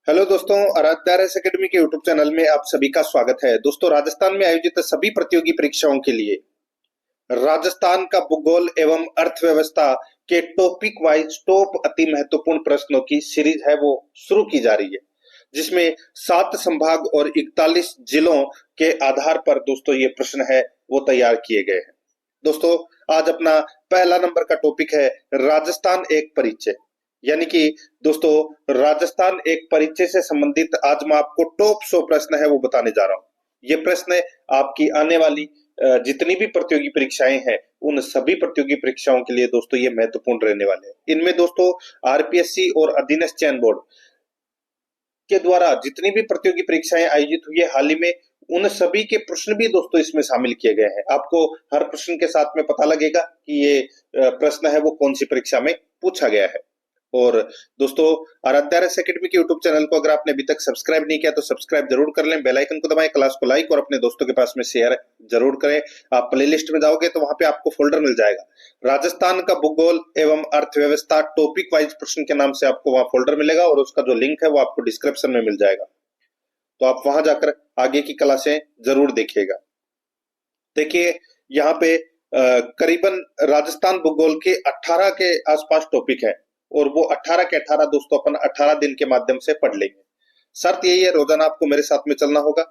Hello दोस्तों, Aaradhya race academy के YouTube channel में आप सभी का स्वागत है। दोस्तों, राजस्थान में आयोजित सभी प्रतियोगी परीक्षाओं के लिए राजस्थान का भूगोल एवं अर्थव्यवस्था के टॉपिक वाइज टॉप अति महत्वपूर्ण प्रश्नों की सीरीज है वो शुरू की जा रही है, जिसमें 7 संभाग और 41 जिलों के आधार पर दोस्तों ये प्रश्न है वो तैयार किए गए हैं। दोस्तों, आज अपना पहला नंबर का टॉपिक है राजस्थान एक परिचय। यानी कि दोस्तों, राजस्थान एक परिचय से संबंधित आज मैं आपको टॉप 100 प्रश्न है वो बताने जा रहा हूँ। ये प्रश्न आपकी आने वाली जितनी भी प्रतियोगी परीक्षाएं हैं उन सभी प्रतियोगी परीक्षाओं के लिए दोस्तों ये महत्वपूर्ण रहने वाले हैं। इनमें दोस्तों आरपीएससी और अधीनस्थ चयन बोर्ड के द्वारा जितनी भी प्रतियोगी परीक्षाएं आयोजित हुई है हाल ही में, उन सभी के प्रश्न भी दोस्तों इसमें शामिल किए गए हैं। आपको हर प्रश्न के साथ में पता लगेगा कि ये प्रश्न है वो कौन सी परीक्षा में पूछा गया है। और दोस्तों, आराध्या रेस एकेडमी के यूट्यूब चैनल को अगर आपने अभी तक सब्सक्राइब नहीं किया तो सब्सक्राइब जरूर कर लें, बेल आइकन को दबाएं, क्लास को लाइक और अपने दोस्तों के पास में शेयर जरूर करें। आप प्लेलिस्ट में जाओगे तो वहां पे आपको फोल्डर मिल जाएगा, राजस्थान का भूगोल एवं अर्थव्यवस्था टॉपिक वाइज प्रश्न के नाम से आपको वहां फोल्डर मिलेगा और उसका जो लिंक है वो आपको डिस्क्रिप्शन में मिल जाएगा। तो आप वहां जाकर आगे की क्लासें जरूर देखिएगा। देखिए, यहाँ पे करीबन राजस्थान भूगोल के 18 के आसपास टॉपिक है और वो 18 के 18 दोस्तों अपन 18 दिन के माध्यम से पढ़ लेंगे। शर्त यही है, रोजाना आपको मेरे साथ में चलना होगा।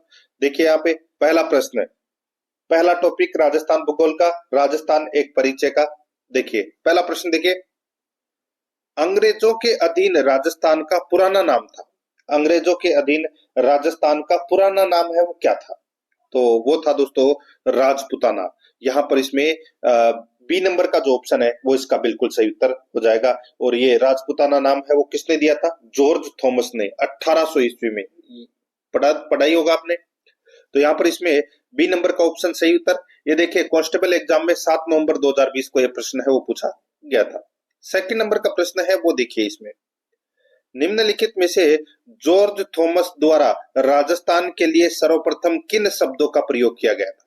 देखिए, यहाँ पे पहला प्रश्न है, पहला टॉपिक राजस्थान भूगोल का, राजस्थान एक परिचय का। देखिए पहला प्रश्न, देखिए, अंग्रेजों के अधीन राजस्थान का पुराना नाम था। अंग्रेजों के अधीन राजस्थान का पुराना नाम है वो क्या था? तो वो था दोस्तों राजपुताना। यहाँ पर इसमें बी नंबर का जो ऑप्शन है वो इसका बिल्कुल सही उत्तर हो जाएगा। और ये राजपुताना नाम है वो किसने दिया था? जॉर्ज थॉमस ने 1800 ईस्वी में। पढ़ाई होगा आपने। तो यहाँ पर इसमें बी नंबर का ऑप्शन सही उत्तर। ये देखिए, कांस्टेबल एग्जाम में 7 नवंबर 2020 को यह प्रश्न है वो पूछा गया था। सेकंड नंबर का प्रश्न है वो देखिए, इसमें निम्नलिखित में से जॉर्ज थॉमस द्वारा राजस्थान के लिए सर्वप्रथम किन शब्दों का प्रयोग किया गया था?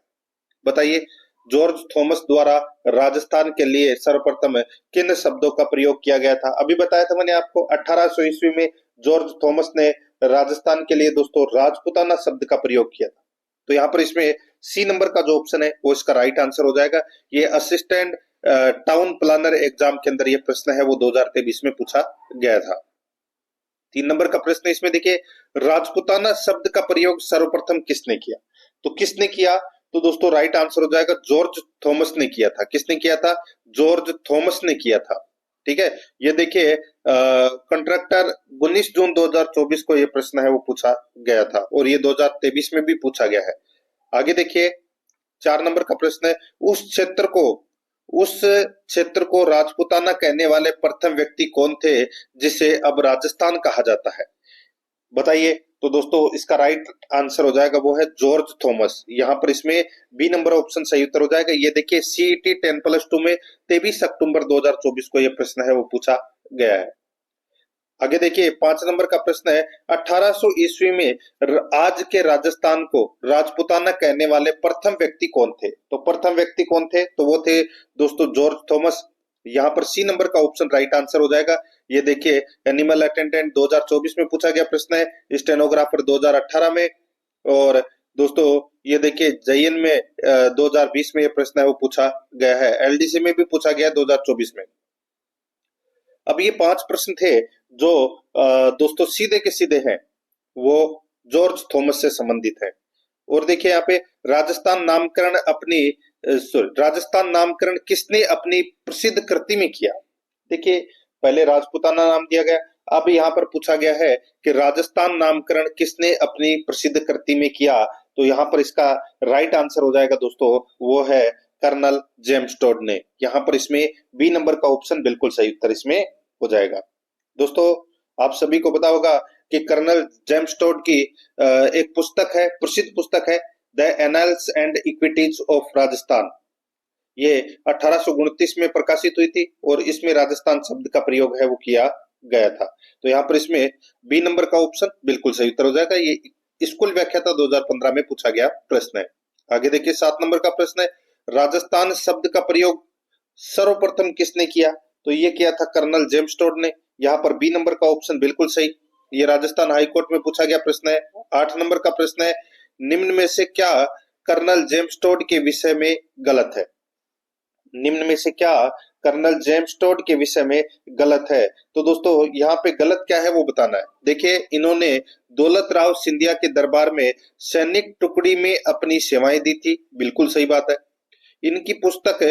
बताइए, जॉर्ज थॉमस द्वारा राजस्थान के लिए सर्वप्रथम किन शब्दों का प्रयोग किया गया था? अभी बताया था मैंने आपको, 1800 ईस्वी में जॉर्ज थॉमस ने राजस्थान के लिए दोस्तों राजपुताना शब्द का प्रयोग किया था। तो यहाँ पर इसमें सी नंबर का जो ऑप्शन है वो इसका राइट आंसर हो जाएगा। ये असिस्टेंट टाउन प्लानर एग्जाम के अंदर ये प्रश्न है वो 2023 में पूछा गया था। 3 नंबर का प्रश्न इसमें देखिए, राजपुताना शब्द का प्रयोग सर्वप्रथम किसने किया? तो किसने किया? तो दोस्तों राइट आंसर हो जाएगा जॉर्ज थॉमस ने किया था। किसने किया था? जॉर्ज थॉमस ने किया था। ठीक है, ये देखिए कॉन्ट्रैक्टर 19 जून 2024 को ये प्रश्न है वो पूछा गया था और ये 2023 में भी पूछा गया है। आगे देखिए, 4 नंबर का प्रश्न है, उस क्षेत्र को राजपुताना कहने वाले प्रथम व्यक्ति कौन थे जिसे अब राजस्थान कहा जाता है? बताइए। तो दोस्तों इसका राइट आंसर हो जाएगा वो है जॉर्ज थॉमस। यहाँ पर इसमें बी नंबर ऑप्शन सही उत्तर हो जाएगा। ये देखिए, सीईटी 10+2 में 23 अक्टूबर 2024 को यह प्रश्न है वो पूछा गया है। आगे देखिए, 5 नंबर का प्रश्न है, 1800 ईस्वी में आज के राजस्थान को राजपुताना कहने वाले प्रथम व्यक्ति कौन थे? तो प्रथम व्यक्ति कौन थे? तो वो थे दोस्तों जॉर्ज थॉमस। यहाँ पर सी नंबर का ऑप्शन राइट आंसर हो जाएगा। ये देखिए, एनिमल अटेंडेंट 2024 में पूछा गया प्रश्न है, स्टेनोग्राफर 2018 में, और दोस्तों ये देखिए जयन में 2020 में ये प्रश्न है वो पूछा गया है। एलडीसी में भी पूछा गया 2024 में। अब ये 5 प्रश्न थे जो दोस्तों सीधे के सीधे हैं, वो जॉर्ज थॉमस से संबंधित है। और देखिए यहाँ पे राजस्थान नामकरण किसने अपनी प्रसिद्ध कृति में किया? देखिए, पहले राजपुताना नाम दिया गया, अब यहाँ पर पूछा गया है कि राजस्थान नामकरण किसने अपनी प्रसिद्ध कृति में किया? तो यहाँ पर इसका राइट आंसर हो जाएगा दोस्तों वो है कर्नल जेम्स टोड ने। यहाँ पर इसमें बी नंबर का ऑप्शन बिल्कुल सही उत्तर इसमें हो जाएगा। दोस्तों आप सभी को पता होगा कि कर्नल जेम्स टोड की एक पुस्तक है, प्रसिद्ध पुस्तक है, the annals and equities of Rajasthan. ये 1829 में प्रकाशित हुई थी और इसमें राजस्थान शब्द का प्रयोग है वो किया गया था। तो यहाँ पर इसमें बी नंबर का ऑप्शन बिल्कुल सही उत्तर हो जाएगा। ये स्कूल व्याख्याता 2015 में पूछा गया प्रश्न है। आगे देखिए, 7 नंबर का प्रश्न है, राजस्थान शब्द का प्रयोग सर्वप्रथम किसने किया? तो ये किया था कर्नल जेम्स टोड ने। यहाँ पर बी नंबर का ऑप्शन बिल्कुल सही। ये राजस्थान हाई कोर्ट में पूछा गया प्रश्न है। 8 नंबर का प्रश्न है, निम्न में से क्या कर्नल जेम्स टोड के विषय में गलत है? निम्न में से क्या कर्नल जेम्स टोड के विषय में गलत है? तो दोस्तों यहाँ पे गलत क्या है वो बताना है। देखिए, इन्होंने दौलत राव सिंधिया के दरबार में सैनिक टुकड़ी में अपनी सेवाएं दी थी, बिल्कुल सही बात है। इनकी पुस्तक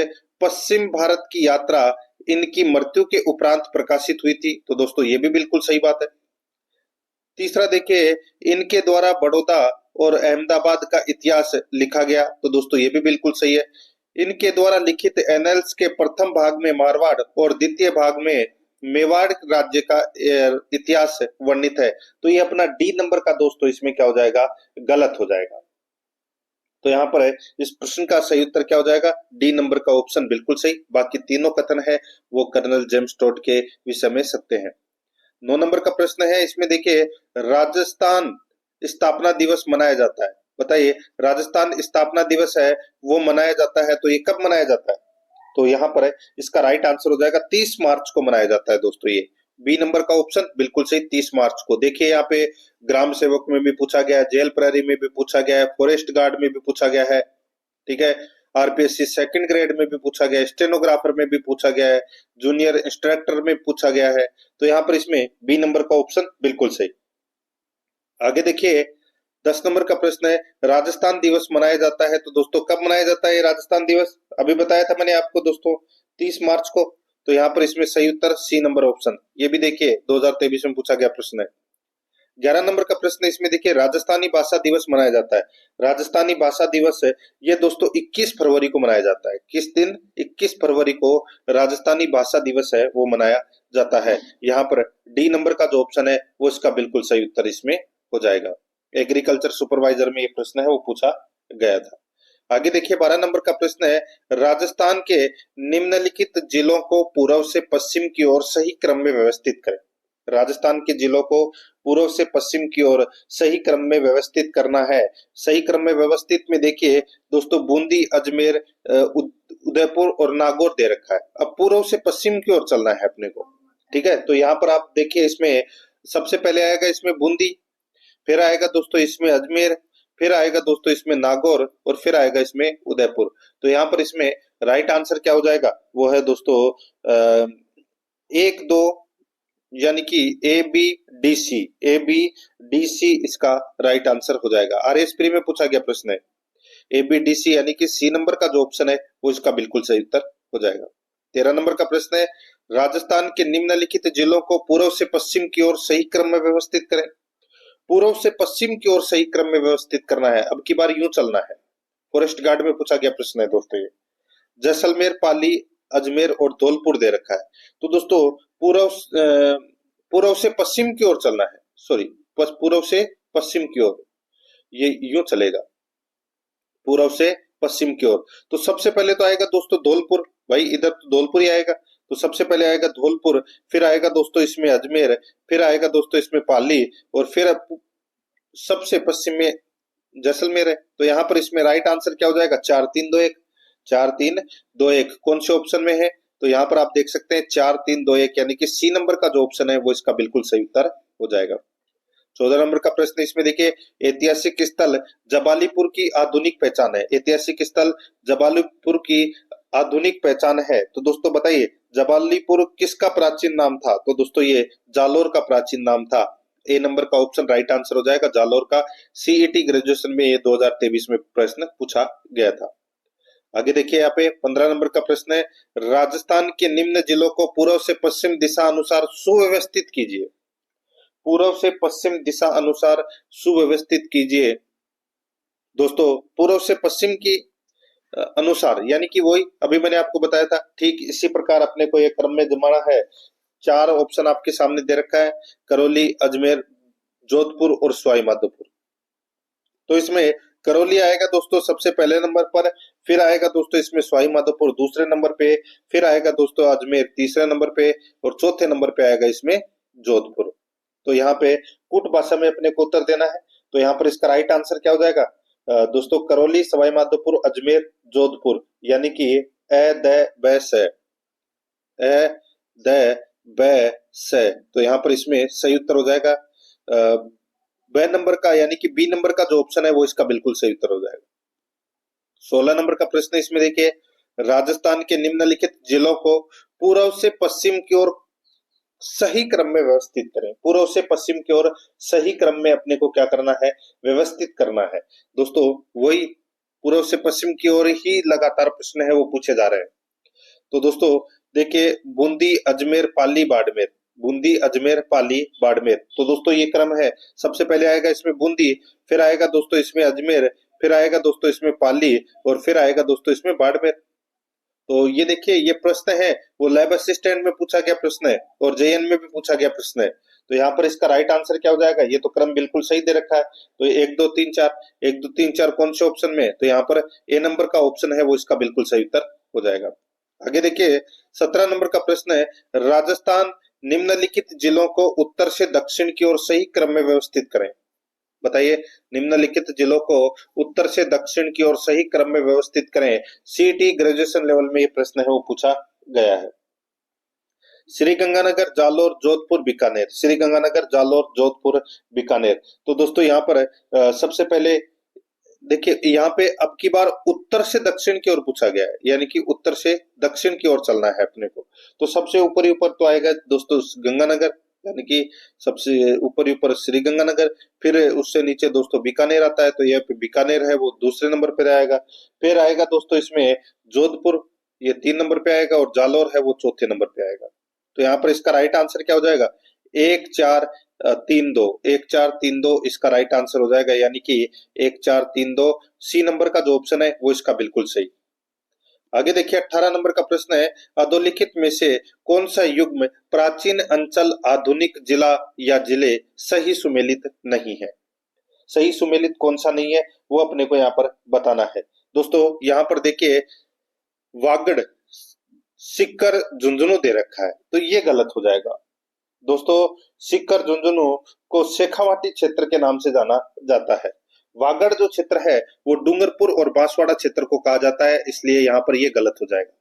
पश्चिम भारत की यात्रा इनकी मृत्यु के उपरांत प्रकाशित हुई थी, तो दोस्तों ये भी बिल्कुल सही बात है। तीसरा देखिए, इनके द्वारा बड़ौदा और अहमदाबाद का इतिहास लिखा गया, तो दोस्तों ये भी बिल्कुल सही है। इनके द्वारा लिखित एनेल्स के प्रथम भाग में मारवाड़ और द्वितीय भाग में मेवाड़ राज्य का इतिहास वर्णित है, तो ये अपना डी नंबर का दोस्तों इसमें क्या हो जाएगा, गलत हो जाएगा। तो यहाँ पर इस प्रश्न का सही उत्तर क्या हो जाएगा, डी नंबर का ऑप्शन बिल्कुल सही। बाकी तीनों कथन है वो कर्नल जेम्स टोड के विषय में सत्य है। 9 नंबर का प्रश्न है, इसमें देखिए, राजस्थान स्थापना दिवस मनाया जाता है। बताइए, राजस्थान स्थापना दिवस है वो मनाया जाता है, तो ये कब मनाया जाता है? तो यहाँ पर इसका राइट आंसर हो जाएगा 30 मार्च को मनाया जाता है दोस्तों। ये बी नंबर का ऑप्शन बिल्कुल सही, 30 मार्च को। देखिए यहाँ पे ग्राम सेवक में भी पूछा गया है, जेल प्रहरी में भी पूछा गया है, फॉरेस्ट गार्ड में भी पूछा गया है, ठीक है, आरपीएससी सेकंड ग्रेड में भी पूछा गया है, स्टेनोग्राफर में भी पूछा गया है, जूनियर इंस्ट्रक्टर में पूछा गया है, तो यहाँ पर इसमें बी नंबर का ऑप्शन बिल्कुल सही। आगे देखिए, 10 नंबर का प्रश्न है, राजस्थान दिवस मनाया जाता है, तो दोस्तों कब मनाया जाता है ये राजस्थान दिवस? अभी बताया था मैंने आपको दोस्तों, 30 मार्च को। तो यहाँ पर इसमें सही उत्तर सी नंबर ऑप्शन, ये भी देखिए 2023 में पूछा गया प्रश्न है। 11 नंबर का प्रश्न है, इसमें देखिए, राजस्थानी भाषा दिवस मनाया जाता है। राजस्थानी भाषा दिवस है ये दोस्तों 21 फरवरी को मनाया जाता है। किस दिन? 21 फरवरी को राजस्थानी भाषा दिवस है वो मनाया जाता है। यहाँ पर डी नंबर का जो ऑप्शन है वो इसका बिल्कुल सही उत्तर इसमें हो जाएगा। एग्रीकल्चर सुपरवाइजर में ये प्रश्न है वो पूछा गया था। आगे देखिए, 12 नंबर का प्रश्न है, राजस्थान के निम्नलिखित जिलों को पूर्व से पश्चिम की ओर सही क्रम में व्यवस्थित करें। राजस्थान के जिलों को पूर्व से पश्चिम की ओर सही क्रम में व्यवस्थित करना है। सही क्रम में व्यवस्थित में देखिए दोस्तों, बूंदी, अजमेर, उदयपुर और नागौर दे रखा है। अब पूर्व से पश्चिम की ओर चलना है अपने को, ठीक है। तो यहाँ पर आप देखिए, इसमें सबसे पहले आएगा इसमें बूंदी, फिर आएगा दोस्तों इसमें अजमेर, फिर आएगा दोस्तों इसमें नागौर और फिर आएगा इसमें उदयपुर। तो यहाँ पर इसमें राइट आंसर क्या हो जाएगा, वो है दोस्तों 1, 2, यानी कि ए बी डी सी इसका राइट आंसर हो जाएगा। आरएस प्री में पूछा गया प्रश्न है, ए बी डी सी, यानी कि सी नंबर का जो ऑप्शन है वो इसका बिल्कुल सही उत्तर हो जाएगा। 13 नंबर का प्रश्न है, राजस्थान के निम्नलिखित जिलों को पूर्व से पश्चिम की ओर सही क्रम में व्यवस्थित करें। पूर्व से पश्चिम की ओर सही क्रम में व्यवस्थित करना है, अब की बार यूं चलना है। फॉरेस्ट गार्ड में पूछा गया प्रश्न है दोस्तों ये। जैसलमेर, पाली, अजमेर और धौलपुर दे रखा है। तो दोस्तों पूर्व से पश्चिम की ओर चलना है, सॉरी, पूर्व से पश्चिम की ओर, ये यूं चलेगा, पूर्व से पश्चिम की ओर। तो सबसे पहले तो आएगा दोस्तों धौलपुर, भाई इधर तो धौलपुर ही आएगा, तो सबसे पहले आएगा धौलपुर, फिर आएगा दोस्तों इसमें अजमेर, फिर आएगा दोस्तों इसमें पाली और फिर सबसे पश्चिम में जैसलमेर है। तो यहाँ पर इसमें राइट आंसर क्या हो जाएगा, 4, 3, 2, 1, 4, 3, 2, 1 कौन से ऑप्शन में है? तो यहाँ पर आप देख सकते हैं 4, 3, 2, 1, यानी कि सी नंबर का जो ऑप्शन है वो इसका बिल्कुल सही उत्तर हो जाएगा। 14 नंबर का प्रश्न इसमें देखिए, ऐतिहासिक स्थल जबालीपुर की आधुनिक पहचान है। ऐतिहासिक स्थल जबालीपुर की आधुनिक पहचान है, तो दोस्तों बताइए जबालीपुर किसका प्राचीन नाम था? तो दोस्तों ये जालोर का प्राचीन नाम था। ए नंबर का ऑप्शन राइट आंसर हो जाएगा जालोर का। सीईटी ग्रेजुएशन में ये 2023 में प्रश्न पूछा गया था। आगे देखिए, यहाँ पे 15 नंबर का प्रश्न है, राजस्थान के निम्न जिलों को पूर्व से पश्चिम दिशा अनुसार सुव्यवस्थित कीजिए। पूर्व से पश्चिम दिशा अनुसार सुव्यवस्थित कीजिए। दोस्तों पूर्व से पश्चिम की अनुसार, यानी कि वही अभी मैंने आपको बताया था, ठीक इसी प्रकार अपने को एक क्रम में जमाना है। 4 ऑप्शन आपके सामने दे रखा है, करौली, अजमेर, जोधपुर और सवाई माधोपुर। तो इसमें करौली आएगा दोस्तों सबसे पहले नंबर पर, फिर आएगा दोस्तों इसमें सवाई माधोपुर दूसरे नंबर पे, फिर आएगा दोस्तों अजमेर तीसरे नंबर पे और चौथे नंबर पे आएगा इसमें जोधपुर। तो यहाँ पे कुट भाषा में अपने को उत्तर देना है। तो यहाँ पर इसका राइट आंसर क्या हो जाएगा दोस्तों, करौली, सवाई माधोपुर, अजमेर, जोधपुर, यानी कि ए द ब से, ए द ब से। तो यहाँ पर इसमें सही उत्तर हो जाएगा ब नंबर का यानी कि बी नंबर का जो ऑप्शन है वो इसका बिल्कुल सही उत्तर हो जाएगा। 16 नंबर का प्रश्न इसमें देखिए, राजस्थान के निम्नलिखित जिलों को पूर्व से पश्चिम की ओर सही क्रम में व्यवस्थित करें। पूर्व से पश्चिम की ओर सही क्रम में अपने को क्या करना है, व्यवस्थित करना है। दोस्तों वही पूर्व से पश्चिम की ओर ही लगातार प्रश्न है वो पूछे जा रहे हैं। तो दोस्तों देखिए, बूंदी, अजमेर, पाली, बाड़मेर, बूंदी, अजमेर, पाली, बाड़मेर। तो दोस्तों ये क्रम है, सबसे पहले आएगा इसमें बूंदी, फिर आएगा दोस्तों इसमें अजमेर, फिर आएगा दोस्तों इसमें पाली, और फिर आएगा दोस्तों इसमें बाड़मेर। तो ये देखिए, ये प्रश्न है वो लैब असिस्टेंट में पूछा गया प्रश्न है और जेएन में भी पूछा गया प्रश्न है। तो यहाँ पर इसका राइट आंसर क्या हो जाएगा, ये तो क्रम बिल्कुल सही दे रखा है। तो 1 2 3 4, 1 2 3 4 कौन से ऑप्शन में है, तो यहाँ पर ए नंबर का ऑप्शन है वो इसका बिल्कुल सही उत्तर हो जाएगा। आगे देखिए, 17 नंबर का प्रश्न है, राजस्थान निम्नलिखित जिलों को उत्तर से दक्षिण की ओर सही क्रम में व्यवस्थित करें। बताइए, निम्नलिखित जिलों को उत्तर से दक्षिण की ओर सही क्रम में व्यवस्थित करें। सीईटी ग्रेजुएशन लेवल में ये प्रश्न है वो पूछा गया है। श्री गंगानगर, जालोर, जोधपुर, बीकानेर, श्री गंगानगर, जालोर, जोधपुर, बीकानेर। तो दोस्तों यहाँ पर सबसे पहले देखिए, यहाँ पे अब की बार उत्तर से दक्षिण की ओर पूछा गया है, यानी कि उत्तर से दक्षिण की ओर चलना है अपने को। तो सबसे ऊपर ही ऊपर तो आएगा दोस्तों गंगानगर, यानी कि सबसे ऊपर ही ऊपर श्री गंगानगर, फिर उससे नीचे दोस्तों बीकानेर आता है, तो यहाँ पे बीकानेर है वो दूसरे नंबर पे आएगा। फिर आएगा दोस्तों इसमें जोधपुर, ये 3 नंबर पे आएगा, और जालौर है वो चौथे नंबर पे आएगा। तो यहाँ पर इसका राइट आंसर क्या हो जाएगा, 1 4 3 2, 1 4 3 2 इसका राइट आंसर हो जाएगा, यानी कि 1 4 3 2 सी नंबर का जो ऑप्शन है वो इसका बिल्कुल सही। आगे देखिए, 18 नंबर का प्रश्न है, अधोलिखित में से कौन सा युग्म प्राचीन अंचल, आधुनिक जिला या जिले सही सुमेलित नहीं है। सही सुमेलित कौन सा नहीं है वो अपने को यहाँ पर बताना है। दोस्तों यहाँ पर देखिए, वागड़, सीकर, झुंझुनू दे रखा है, तो ये गलत हो जाएगा। दोस्तों सीकर, झुंझुनू को शेखावाटी क्षेत्र के नाम से जाना जाता है। वागड़ जो क्षेत्र है वो डूंगरपुर और बांसवाड़ा क्षेत्र को कहा जाता है, इसलिए यहाँ पर ये गलत हो जाएगा।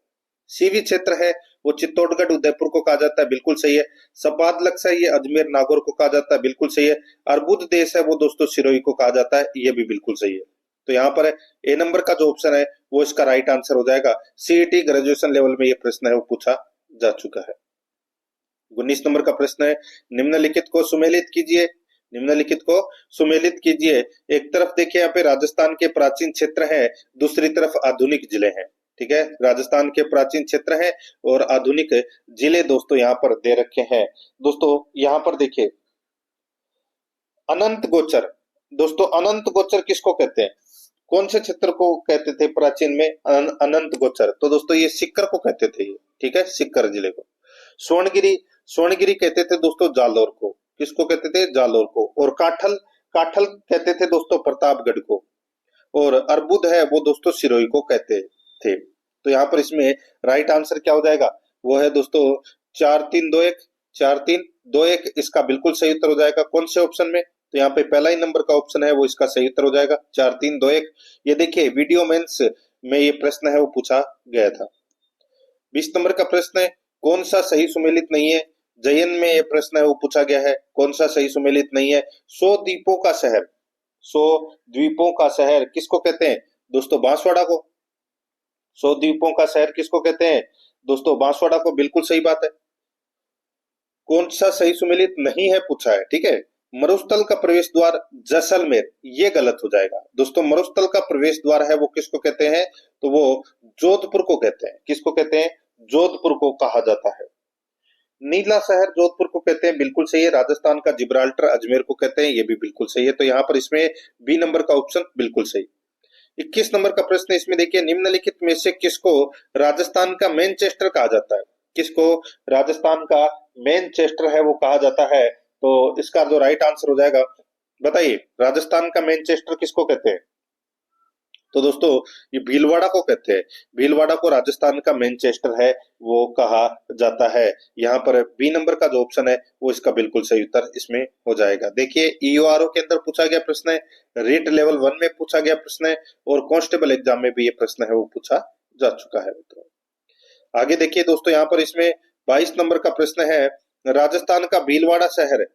सीवी क्षेत्र है वो चित्तौड़गढ़, उदयपुर को कहा जाता है, बिल्कुल सही है। सपाद लक्सा ये अजमेर, नागौर को कहा जाता है, बिल्कुल सही है। अर्बुद देश है वो दोस्तों सिरोही को कहा जाता है, ये भी बिल्कुल सही है। तो यहाँ पर ए नंबर का जो ऑप्शन है वो इसका राइट आंसर हो जाएगा। सीईटी ग्रेजुएशन लेवल में ये प्रश्न है वो पूछा जा चुका है। 19 नंबर का प्रश्न है, निम्नलिखित को सुमेलित कीजिए। निम्नलिखित को सुमेलित कीजिए। एक तरफ देखिए यहाँ पे राजस्थान के प्राचीन क्षेत्र है, दूसरी तरफ आधुनिक जिले हैं। ठीक है, राजस्थान के प्राचीन क्षेत्र है और आधुनिक जिले दोस्तों यहाँ पर दे रखे हैं। दोस्तों यहाँ पर देखिए, अनंत गोचर। दोस्तों अनंत गोचर किसको कहते हैं, कौन से क्षेत्र को कहते थे प्राचीन में अनंत गोचर, तो दोस्तों ये सीकर को कहते थे ये। ठीक है, सीकर जिले को। स्वर्णगिरी, स्वर्णगिरी कहते थे दोस्तों जालौर को। किसको कहते थे, जालौर को। और काठल, काठल कहते थे दोस्तों प्रतापगढ़ को। और अर्बुद है वो दोस्तों सिरोही को कहते थे। तो यहाँ पर इसमें राइट आंसर क्या हो जाएगा, वो है दोस्तों 4 3 2 1, 4 3 2 1 इसका बिल्कुल सही उत्तर हो जाएगा। कौन से ऑप्शन में, तो यहाँ पे पहला ही नंबर का ऑप्शन है वो इसका सही उत्तर हो जाएगा, 4 3 2 1। ये देखिए वीडियो मेंस में ये प्रश्न है वो पूछा गया था। 20 नंबर का प्रश्न है, कौन सा सही सुमेलित नहीं है। जयन में ये प्रश्न है वो पूछा गया है, कौन सा सही सुमेलित नहीं है। 100 द्वीपों का शहर, 100 द्वीपों का शहर किसको कहते हैं दोस्तों, बांसवाड़ा को। 100 द्वीपों का शहर किसको कहते हैं दोस्तों, बांसवाड़ा को, बिल्कुल सही बात है। कौन सा सही सुमेलित नहीं है पूछा है। ठीक है, मरुस्थल का प्रवेश द्वार जैसलमेर, ये गलत हो जाएगा दोस्तों। मरुस्थल का प्रवेश द्वार है वो किसको कहते हैं, तो वो जोधपुर को कहते हैं। किसको कहते हैं, जोधपुर को कहा जाता है। नीला शहर जोधपुर को कहते हैं, बिल्कुल सही है। राजस्थान का जिब्राल्टर अजमेर को कहते हैं, ये भी बिल्कुल सही है। तो यहाँ पर इसमें बी नंबर का ऑप्शन बिल्कुल सही। 21 नंबर का प्रश्न इसमें देखिए, निम्नलिखित में से किसको राजस्थान का मैनचेस्टर कहा जाता है। किसको राजस्थान का मैनचेस्टर है वो कहा जाता है, तो इसका जो राइट आंसर हो जाएगा, बताइए राजस्थान का मैनचेस्टर किसको कहते हैं, तो दोस्तों ये भीलवाड़ा को कहते हैं। भीलवाड़ा को राजस्थान का मैनचेस्टर है वो कहा जाता है। यहाँ पर बी नंबर का जो ऑप्शन है वो इसका बिल्कुल सही उत्तर इसमें हो जाएगा। देखिए ईओआरओ के अंदर पूछा गया प्रश्न है, रेट लेवल 1 में पूछा गया प्रश्न है, और कांस्टेबल एग्जाम में भी ये प्रश्न है वो पूछा जा चुका है मित्रों। आगे देखिए दोस्तों, यहाँ पर इसमें 22 नंबर का प्रश्न है, राजस्थान का भीलवाड़ा शहर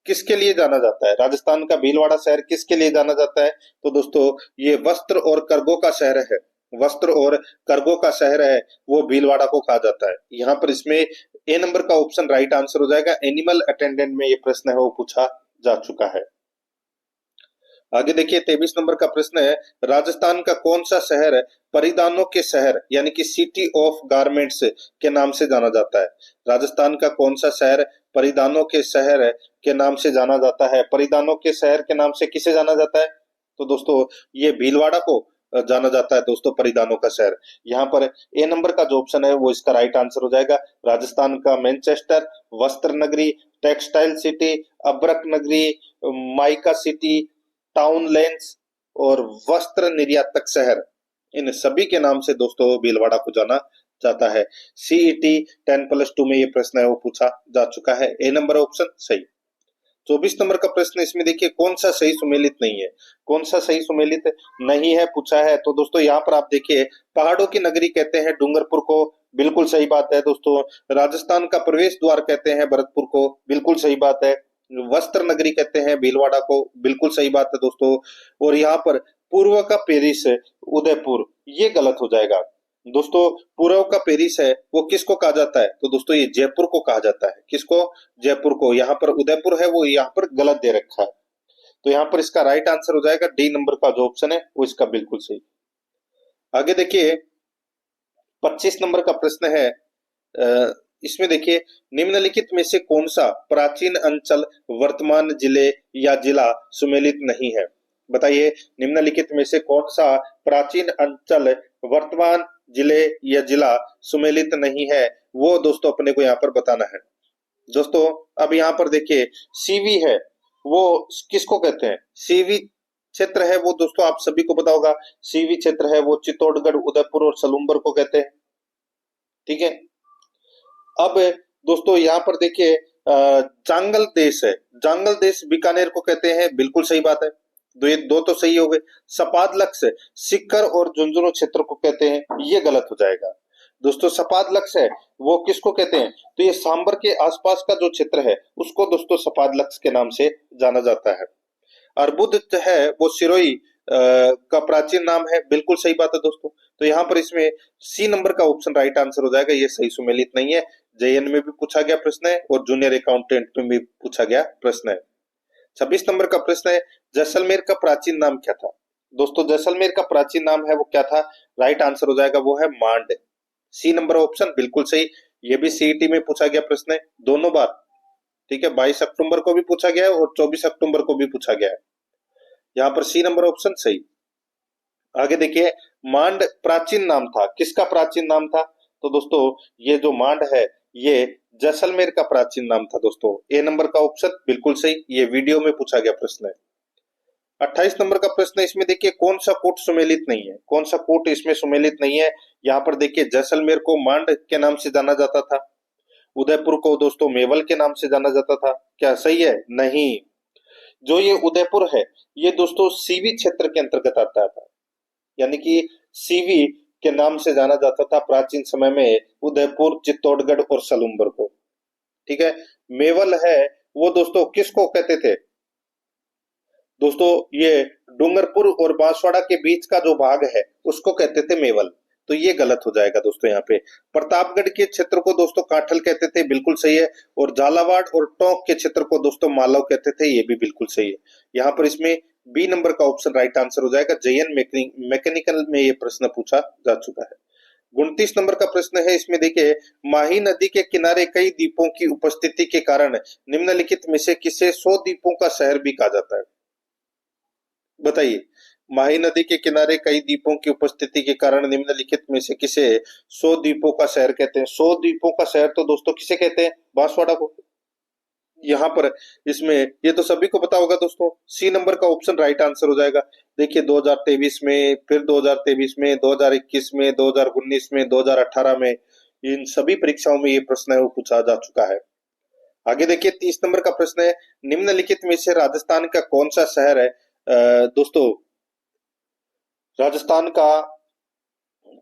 किसके लिए जाना जाता है? राजस्थान का भीलवाड़ा शहर किसके लिए जाना जाता है? तो दोस्तों ये वस्त्र और करगो का शहर है, वस्त्र और करगो का शहर है, वो भीलवाड़ा को कहा जाता है। यहाँ पर इसमें ए नंबर का ऑप्शन राइट आंसर हो जाएगा। एनिमल अटेंडेंट में ये प्रश्न है वो पूछा जा चुका है। आगे देखिए 23 नंबर का प्रश्न है, राजस्थान का कौन सा शहर परिधानों के शहर यानी कि सिटी ऑफ गारमेंट्स के नाम से जाना जाता है? राजस्थान का कौन सा शहर परिधानों के शहर के नाम से जाना जाता है? परिधानों के शहर के नाम से किसे जाना जाता है? तो दोस्तों ये भीलवाड़ा को जाना जाता है दोस्तों, परिधानों का शहर। यहाँ पर ए नंबर का जो ऑप्शन है वो इसका राइट आंसर हो जाएगा। राजस्थान का मैनचेस्टर, वस्त्र नगरी, टेक्सटाइल सिटी, अब्रक नगरी, माइका सिटी, टाउन लेंस और वस्त्र निर्यातक शहर, इन सभी के नाम से दोस्तों भीलवाड़ा को जाना जाता है। सीईटी 10+2 में ये प्रश्न है वो पूछा जा चुका है। ए नंबर ऑप्शन सही। 24 नंबर का प्रश्न इसमें देखिए, कौन सा सही सुमेलित नहीं है? कौन सा सही सुमेलित नहीं है पूछा है। तो दोस्तों यहाँ पर आप देखिए, पहाड़ों की नगरी कहते हैं डूंगरपुर को, बिल्कुल सही बात है दोस्तों। राजस्थान का प्रवेश द्वार कहते हैं भरतपुर को, बिल्कुल सही बात है। वस्त्र नगरी कहते हैं भीलवाड़ा को, बिल्कुल सही बात है दोस्तों। और यहाँ पर पूर्व का पेरिस उदयपुर, ये गलत हो जाएगा दोस्तों। पूर्व का पेरिस है वो किसको कहा जाता है? तो दोस्तों ये जयपुर को कहा जाता है। किसको? जयपुर को। यहाँ पर उदयपुर है वो यहाँ पर गलत दे रखा है, तो यहाँ पर इसका राइट आंसर हो जाएगा डी नंबर का जो ऑप्शन है वो इसका बिल्कुल सही। आगे देखिए 25 नंबर का प्रश्न है, इसमें देखिए, निम्नलिखित में से कौन सा प्राचीन अंचल वर्तमान जिले या जिला सुमेलित नहीं है? बताइए, निम्नलिखित में से कौन सा प्राचीन अंचल वर्तमान जिले या जिला सुमेलित नहीं है, वो दोस्तों अपने को यहाँ पर बताना है। दोस्तों अब यहाँ पर देखिए, सीवी है वो किसको कहते हैं? सीवी क्षेत्र है वो दोस्तों आप सभी को पता होगा, सीवी क्षेत्र है वो चित्तौड़गढ़, उदयपुर और सलूम्बर को कहते हैं। ठीक है, अब दोस्तों यहाँ पर देखिए जांगल देश है, जांगल देश बीकानेर को कहते हैं, बिल्कुल सही बात है। ये दो तो सही हो गए। सपादलक्स सिक्कर और झुंझुनू क्षेत्र को कहते हैं, ये गलत हो जाएगा दोस्तों। सपादलक्स है वो किसको कहते हैं? तो ये सांबर के आसपास का जो क्षेत्र है उसको दोस्तों सपादलक्स के नाम से जाना जाता है। अर्बुद है वो सिरोही का प्राचीन नाम है, बिल्कुल सही बात है दोस्तों। तो यहाँ पर इसमें सी नंबर का ऑप्शन राइट आंसर हो जाएगा, ये सही सुमेलित नहीं है। जेएन में भी पूछा गया प्रश्न है और जूनियर अकाउंटेंट में भी पूछा गया प्रश्न है। 26 नंबर का प्रश्न है, जैसलमेर का प्राचीन नाम क्या था? दोस्तों जैसलमेर का प्राचीन नाम है वो क्या था? राइट आंसर हो जाएगा वो है मांड। सी नंबर ऑप्शन बिल्कुल सही। ये भी सीईटी में पूछा गया प्रश्न है दोनों बार। ठीक है, 22 अक्टूबर को भी पूछा गया है और 24 अक्टूबर को भी पूछा गया है। यहाँ पर सी नंबर ऑप्शन सही। आगे देखिए, मांड प्राचीन नाम था, किसका प्राचीन नाम था? तो दोस्तों ये जो मांड है ये जैसलमेर का प्राचीन नाम था दोस्तों। ए नंबर का ऑप्शन बिल्कुल सही, ये वीडियो में पूछा गया प्रश्न है। 28 नंबर का प्रश्न है, इसमें देखिए कौन सा कोट सुमेलित नहीं है? कौन सा कोट इसमें सुमेलित नहीं है? यहाँ पर देखिए, जैसलमेर को मांड के नाम से जाना जाता था, उदयपुर को दोस्तों मेवल के नाम से जाना जाता था, क्या सही है? नहीं, जो ये उदयपुर है ये दोस्तों सीवी क्षेत्र के अंतर्गत आता था, यानी कि सीवी के नाम से जाना जाता था प्राचीन समय में उदयपुर, चित्तौड़गढ़ और सलूम्बर को। ठीक है, मेवल है वो दोस्तों किसको कहते थे? दोस्तों ये डूंगरपुर और बांसवाड़ा के बीच का जो भाग है उसको कहते थे मेवल, तो ये गलत हो जाएगा दोस्तों। यहाँ पे प्रतापगढ़ के क्षेत्र को दोस्तों काठल कहते थे, बिल्कुल सही है। और झालावाड़ और टोंक के क्षेत्र को दोस्तों मालव कहते थे, ये भी बिल्कुल सही है। यहाँ पर इसमें बी नंबर का ऑप्शन राइट आंसर हो जाएगा। जेएन मैकेनिकल में ये प्रश्न पूछा जा चुका है। 29 नंबर का प्रश्न है, इसमें देखिए, माही नदी के किनारे कई द्वीपों की उपस्थिति के कारण निम्नलिखित में से किसे 100 द्वीपों का शहर भी कहा जाता है? बताइए, माही नदी के किनारे कई द्वीपों की उपस्थिति के कारण निम्नलिखित में से किसे 100 द्वीपों का शहर कहते हैं? 100 द्वीपों का शहर तो दोस्तों किसे कहते हैं? बांसवाड़ा को। यहाँ पर इसमें ये तो सभी को पता होगा दोस्तों, सी नंबर का ऑप्शन राइट आंसर हो जाएगा। देखिए 2023 में, फिर 2023 में, 2021 में, 2019 में, 2018 में, इन सभी परीक्षाओं में ये प्रश्न है वो पूछा जा चुका है। आगे देखिए 30 नंबर का प्रश्न है, निम्नलिखित में से राजस्थान का कौन सा शहर है? दोस्तों राजस्थान का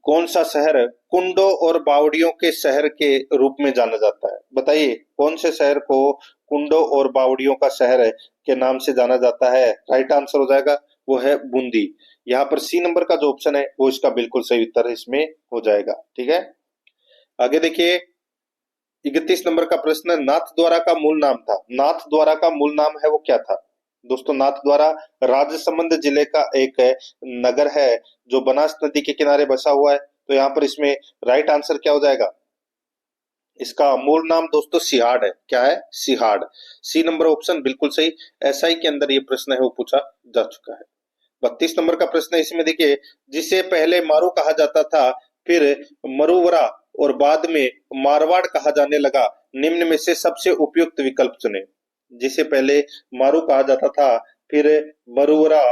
कौन सा शहर कुंडों और बावड़ियों के शहर के रूप में जाना जाता है? बताइए, कौन से शहर को कुंडों और बावड़ियों का शहर है के नाम से जाना जाता है? राइट आंसर हो जाएगा वो है बूंदी। यहाँ पर सी नंबर का जो ऑप्शन है वो इसका बिल्कुल सही उत्तर इसमें हो जाएगा। ठीक है, आगे देखिए 31 नंबर का प्रश्न है, नाथ द्वारा का मूल नाम था। नाथ द्वारा का मूल नाम है वो क्या था? दोस्तों नाथ द्वारा राजसमंद जिले का एक नगर है जो बनास नदी के किनारे बसा हुआ है। तो यहाँ पर इसमें राइट आंसर क्या हो जाएगा? इसका मूल नाम दोस्तों सिहाड़ है। क्या है? सिहाड़। सी नंबर ऑप्शन बिल्कुल सही। एसआई के अंदर ये प्रश्न है वो पूछा जा चुका है। 32 नंबर का प्रश्न है, इसमें देखिए, जिसे पहले मारू कहा जाता था, फिर मरुवरा और बाद में मारवाड़ कहा जाने लगा, निम्न में से सबसे उपयुक्त विकल्प चुने। जिसे पहले मारू कहा जाता था, फिर मरुवरा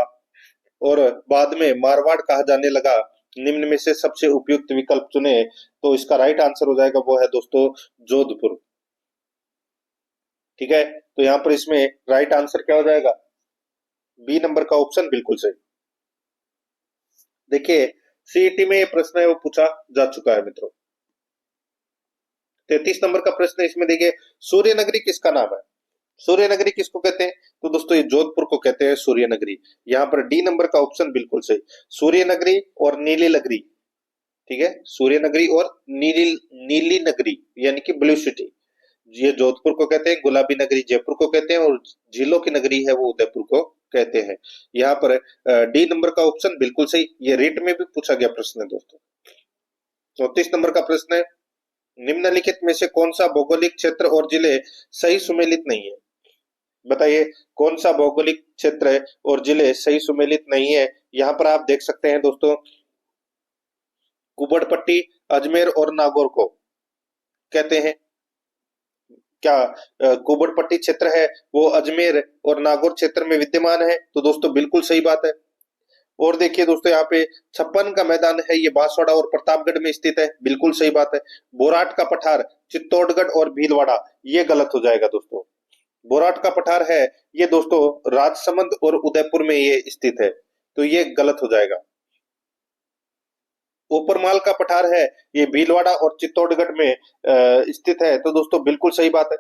और बाद में मारवाड़ कहा जाने लगा, निम्न में से सबसे उपयुक्त विकल्प चुने। तो इसका राइट आंसर हो जाएगा वो है दोस्तों जोधपुर। ठीक है, तो यहाँ पर इसमें राइट आंसर क्या हो जाएगा? बी नंबर का ऑप्शन बिल्कुल सही। देखिए सीईटी में ये प्रश्न है वो पूछा जा चुका है मित्रों। 33 नंबर का प्रश्न है, इसमें देखिए सूर्य नगरी किसका नाम है? सूर्य नगरी किसको कहते हैं? तो दोस्तों ये जोधपुर को कहते हैं सूर्य नगरी। यहाँ पर डी नंबर का ऑप्शन बिल्कुल सही। सूर्य नगरी और नीली नगरी। ठीक है, सूर्य नगरी और नीली नीली नगरी यानी कि ब्लू सिटी, ये जोधपुर को कहते हैं। गुलाबी नगरी जयपुर को कहते हैं और झीलों की नगरी है वो उदयपुर को कहते हैं। यहाँ पर डी नंबर का ऑप्शन बिल्कुल सही। ये रीट में भी पूछा गया प्रश्न है दोस्तों। 34 नंबर का प्रश्न है, निम्नलिखित में से कौन सा भौगोलिक क्षेत्र और जिले सही सुमेलित नहीं है? बताइए कौन सा भौगोलिक क्षेत्र और जिले सही सुमेलित नहीं है? यहाँ पर आप देख सकते हैं दोस्तों, कुबड़पट्टी, अजमेर और नागौर को कहते हैं। क्या कुबड़पट्टी क्षेत्र है वो अजमेर और नागौर क्षेत्र में विद्यमान है? तो दोस्तों बिल्कुल सही बात है। और देखिए दोस्तों यहाँ पे छप्पन का मैदान है ये बांसवाड़ा और प्रतापगढ़ में स्थित है, बिल्कुल सही बात है। बोराट का पठार चित्तौड़गढ़ और भीलवाड़ा, ये गलत हो जाएगा दोस्तों। बोराट का पठार है ये दोस्तों राजसमंद और उदयपुर में ये स्थित है, तो ये गलत हो जाएगा। ऊपरमाल का पठार है ये भीलवाड़ा और चित्तौड़गढ़ में स्थित है, तो दोस्तों बिल्कुल सही बात है।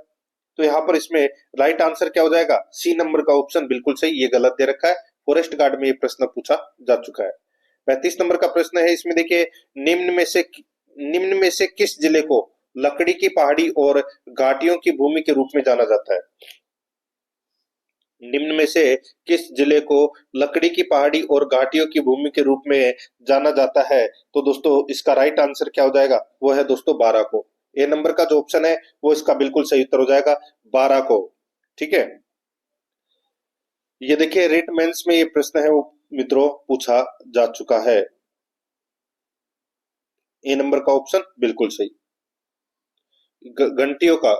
तो यहाँ पर इसमें राइट आंसर क्या हो जाएगा? सी नंबर का ऑप्शन बिल्कुल सही, ये गलत दे रखा है। फॉरेस्ट गार्ड में ये प्रश्न पूछा जा चुका है। 35 नंबर का प्रश्न है, इसमें देखिए निम्न में से किस जिले को लकड़ी की पहाड़ी और घाटियों की भूमि के रूप में जाना जाता है? निम्न में से किस जिले को लकड़ी की पहाड़ी और घाटियों की भूमि के रूप में जाना जाता है? तो दोस्तों इसका राइट आंसर क्या हो जाएगा? वो है दोस्तों बारह को। ए नंबर का जो ऑप्शन है वो इसका बिल्कुल सही उत्तर हो जाएगा, बारह को। ठीक है, ये देखिए रिट मेंस में ये प्रश्न है वो मित्रों पूछा जा चुका है। ए नंबर का ऑप्शन बिल्कुल सही। घंटियों का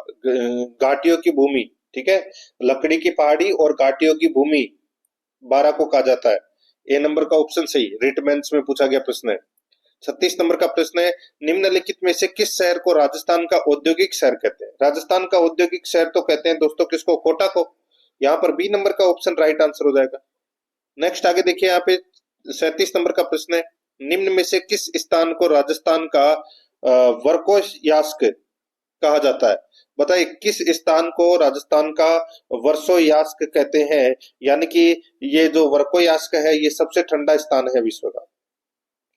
घाटियों की भूमि, ठीक है, लकड़ी की पहाड़ी और घाटियों की भूमि 12 को कहा जाता है। ए नंबर का ऑप्शन सही, रिट मेंस में पूछा गया प्रश्न है। 36 नंबर का प्रश्न है, निम्नलिखित में से किस शहर को राजस्थान का औद्योगिक शहर कहते हैं? राजस्थान का औद्योगिक शहर तो कहते हैं दोस्तों किसको? कोटा को। यहाँ पर बी नंबर का ऑप्शन राइट आंसर हो जाएगा। नेक्स्ट आगे देखिए यहाँ पे 37 नंबर का प्रश्न है, निम्न में से किस स्थान को राजस्थान का वर्कोयास्क कहा जाता है? बताइए किस स्थान को राजस्थान का वर्सोयास्क कहते हैं? यानी कि ये जो वर्कोयास्क है ये सबसे ठंडा स्थान है विश्व का।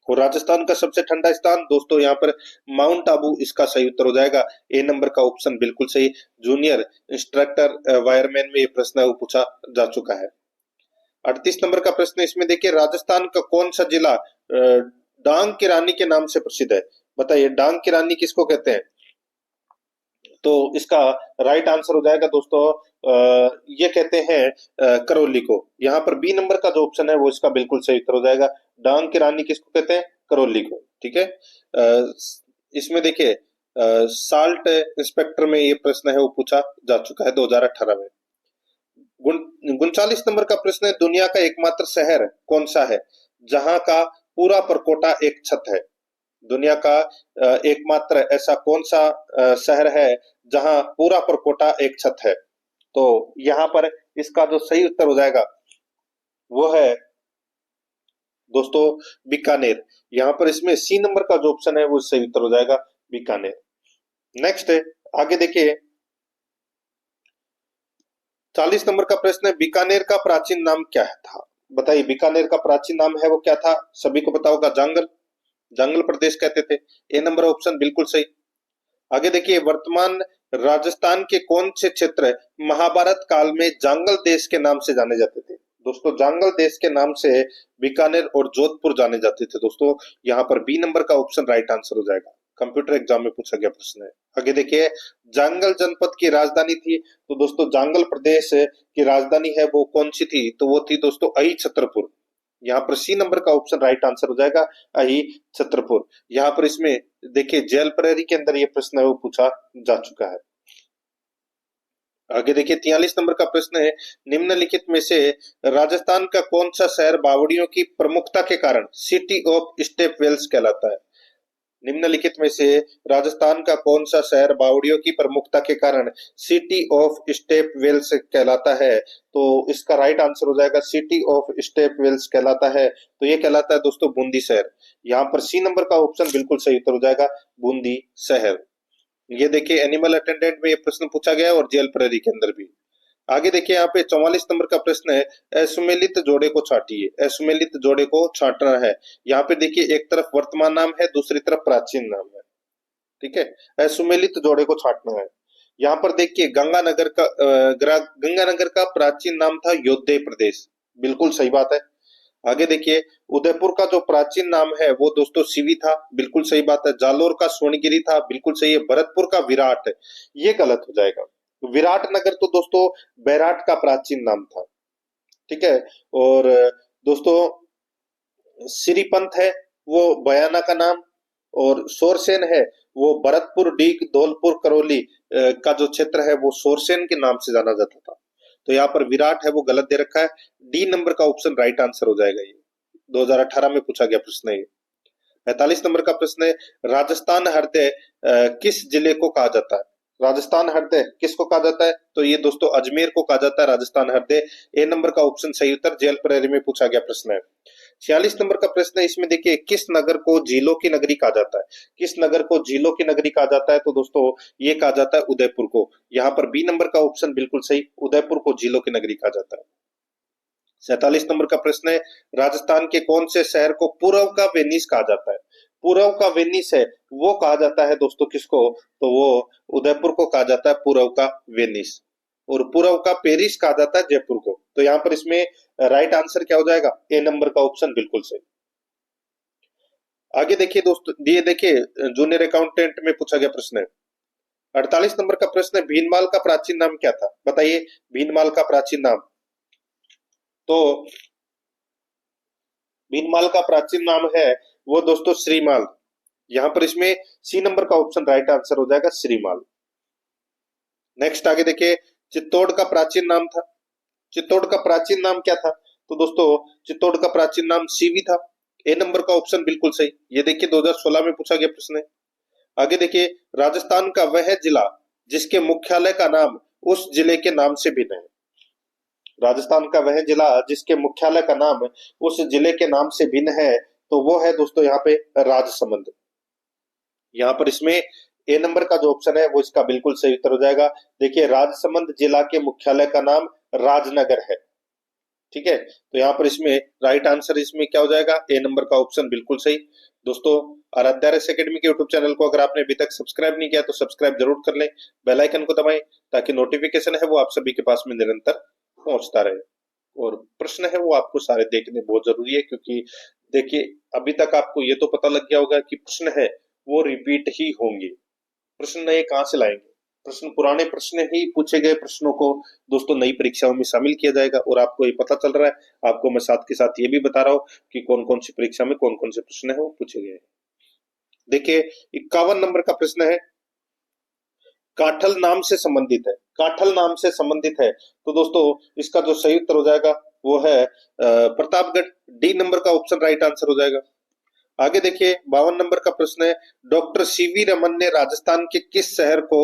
और राजस्थान का सबसे ठंडा स्थान दोस्तों यहाँ पर माउंट आबू इसका सही उत्तर हो जाएगा। ए नंबर का ऑप्शन बिल्कुल सही। जूनियर इंस्ट्रक्टर वायरमैन में ये प्रश्न वो पूछा जा चुका है। 38 नंबर का प्रश्न, इसमें देखिए राजस्थान का कौन सा जिला डांग की रानी के नाम से प्रसिद्ध है? बताइए डांग की रानी किसको कहते हैं? तो इसका राइट आंसर हो जाएगा दोस्तों ये कहते हैं करौली को। यहाँ पर बी नंबर का जो ऑप्शन है वो इसका बिल्कुल सही उत्तर हो जाएगा। डांग की रानी किसको कहते हैं? करौली को। ठीक है, इसमें देखिए साल्ट इंस्पेक्टर में ये प्रश्न है वो पूछा जा चुका है 2018 में। 39 नंबर का प्रश्न है, दुनिया का एकमात्र शहर कौन सा है जहां का पूरा परकोटा एक छत है? दुनिया का एकमात्र ऐसा कौन सा शहर है जहां पूरा परकोटा एक छत है? तो यहाँ पर इसका जो सही उत्तर हो जाएगा वो है दोस्तों बीकानेर। यहाँ पर इसमें सी नंबर का जो ऑप्शन है वो सही उत्तर हो जाएगा बीकानेर। नेक्स्ट आगे देखिए 40 नंबर का प्रश्न है, बीकानेर का प्राचीन नाम क्या था? बताइए, बीकानेर का प्राचीन नाम है वो क्या था? सभी को पता होगा, जांगल, जांगल प्रदेश कहते थे। ए नंबर ऑप्शन बिल्कुल सही। आगे देखिए, वर्तमान राजस्थान के कौन से क्षेत्र महाभारत काल में जांगल देश के नाम से जाने जाते थे? दोस्तों, जांगल देश के नाम से बीकानेर और जोधपुर जाने जाते थे। दोस्तों, यहाँ पर बी नंबर का ऑप्शन राइट आंसर हो जाएगा। कंप्यूटर एग्जाम में पूछा गया प्रश्न है। आगे देखिए, जांगल जनपद की राजधानी थी, तो दोस्तों जांगल प्रदेश की राजधानी है वो कौन सी थी? तो वो थी दोस्तों अहि छत्रपुर। यहाँ पर सी नंबर का ऑप्शन राइट आंसर हो जाएगा, अहि छत्रपुर। यहाँ पर इसमें देखिए, जेल प्रहरी के अंदर ये प्रश्न है वो पूछा जा चुका है। आगे देखिए, 43 नंबर का प्रश्न है, निम्नलिखित में से राजस्थान का कौन सा शहर बावड़ियों की प्रमुखता के कारण सिटी ऑफ स्टेप वेल्स कहलाता है? निम्नलिखित में से राजस्थान का कौन सा शहर बावड़ियों की प्रमुखता के कारण सिटी ऑफ स्टेप वेल्स कहलाता है? तो इसका राइट आंसर हो जाएगा, सिटी ऑफ स्टेप वेल्स कहलाता है, तो ये कहलाता है दोस्तों बूंदी शहर। यहाँ पर सी नंबर का ऑप्शन बिल्कुल सही उत्तर हो जाएगा, बूंदी शहर। ये देखिए, एनिमल अटेंडेंट में ये प्रश्न पूछा गया और जेल प्रहरी के अंदर भी। आगे देखिए, यहाँ पे 44 नंबर का प्रश्न है, असुमेलित जोड़े को छांटिए। असुमेलित जोड़े को छांटना है। यहाँ पे देखिए, एक तरफ वर्तमान नाम है, दूसरी तरफ प्राचीन नाम है। ठीक है, असुमेलित जोड़े को छांटना है। यहाँ पर देखिए, गंगानगर का प्राचीन नाम था योद्धे प्रदेश, बिल्कुल सही बात है। आगे देखिए, उदयपुर का जो प्राचीन नाम है वो दोस्तों सिवी था, बिल्कुल सही बात है। जालोर का स्वर्णगिरी था, बिल्कुल सही है। भरतपुर का विराट है, ये गलत हो जाएगा। विराट नगर तो दोस्तों बैराट का प्राचीन नाम था। ठीक है, और दोस्तों सिरीपंथ है वो बयाना का नाम, और सोरसेन है वो भरतपुर, डीग, धौलपुर, करौली का जो क्षेत्र है वो सोरसेन के नाम से जाना जाता था। तो यहाँ पर विराट है वो गलत दे रखा है। डी नंबर का ऑप्शन राइट आंसर हो जाएगा। ये 2018 में पूछा गया प्रश्न है। 45 नंबर का प्रश्न है, राजस्थान हृदय किस जिले को कहा जाता है? राजस्थान हृदय किसको कहा जाता है? तो ये दोस्तों अजमेर को कहा जाता है राजस्थान हृदय। ए नंबर का ऑप्शन सही उत्तर, जेल प्रहरी में पूछा गया प्रश्न है। 46 नंबर का प्रश्न है, इसमें देखिए, किस नगर को झीलों की नगरी कहा जाता है? किस नगर को झीलों की नगरी कहा जाता है? तो दोस्तों ये कहा जाता है उदयपुर को। यहाँ पर बी नंबर का ऑप्शन बिल्कुल सही, उदयपुर को झीलों की नगरी कहा जाता है। 47 नंबर का प्रश्न है, राजस्थान के कौन से शहर को पूर्व का वेनिस कहा जाता है? पूर्व का वेनिस है वो कहा जाता है दोस्तों किसको? तो वो उदयपुर को कहा जाता है पूर्व का वेनिस, और पूर्व का पेरिस कहा जाता है जयपुर को। तो यहाँ पर इसमें राइट आंसर क्या हो जाएगा? ए नंबर का ऑप्शन बिल्कुल सही। आगे देखिए दोस्तों, ये देखिए, जूनियर अकाउंटेंट में पूछा गया प्रश्न है। 48 नंबर का प्रश्न है, भीनमाल का प्राचीन नाम क्या था? बताइए, भीनमाल का प्राचीन नाम। तो भीनमाल का प्राचीन नाम है वो दोस्तों श्रीमाल। यहां पर इसमें सी नंबर का ऑप्शन राइट आंसर हो जाएगा, श्रीमाल। नेक्स्ट आगे देखिए, चित्तौड़ का प्राचीन नाम था। चित्तौड़ का प्राचीन नाम क्या था? तो दोस्तों चित्तौड़ का प्राचीन नाम सीवी था। ए नंबर का ऑप्शन बिल्कुल सही। ये देखिए, 2016 में पूछा गया प्रश्न है। आगे देखिए, राजस्थान का वह जिला जिसके मुख्यालय का नाम उस जिले के नाम से भिन्न है। राजस्थान का वह जिला जिसके मुख्यालय का नाम उस जिले के नाम से भिन्न है, तो वो है दोस्तों यहाँ पे राजसमंद। यहाँ पर इसमें ए नंबर का जो ऑप्शन है वो इसका बिल्कुल सही उत्तर हो जाएगा। देखिए, राजसमंद जिला के मुख्यालय का नाम राजनगर है। ठीक है, तो यहाँ पर इसमें राइट आंसर इसमें क्या हो जाएगा? ए नंबर का ऑप्शन बिल्कुल सही। दोस्तों, आराध्या रेस एकेडमी के यूट्यूब चैनल को अगर आपने अभी तक सब्सक्राइब नहीं किया तो सब्सक्राइब जरूर कर लें, बेल आइकन को दबाएं ताकि नोटिफिकेशन है वो आप सभी के पास में निरंतर पहुंचता रहे। और प्रश्न है वो आपको सारे देखने बहुत जरूरी है, क्योंकि देखिए, अभी तक आपको ये तो पता लग गया होगा कि प्रश्न है वो रिपीट ही होंगे। प्रश्न नए कहाँ से लाएंगे? प्रश्न पुराने प्रश्न ही पूछे गए प्रश्नों को दोस्तों नई परीक्षाओं में शामिल किया जाएगा, और आपको ये पता चल रहा है। आपको मैं साथ के साथ ये भी बता रहा हूँ कि कौन कौन सी परीक्षा में कौन कौन से प्रश्न है वो पूछे गए हैं। देखिए, 51 नंबर का प्रश्न है, काठल नाम से संबंधित है। काठल नाम से संबंधित है, तो दोस्तों इसका जो सही उत्तर हो जाएगा वो है प्रतापगढ़। डी नंबर का ऑप्शन राइट आंसर हो जाएगा। आगे देखिए, 52 नंबर का प्रश्न है, डॉक्टर सीवी रमन ने राजस्थान के किस शहर को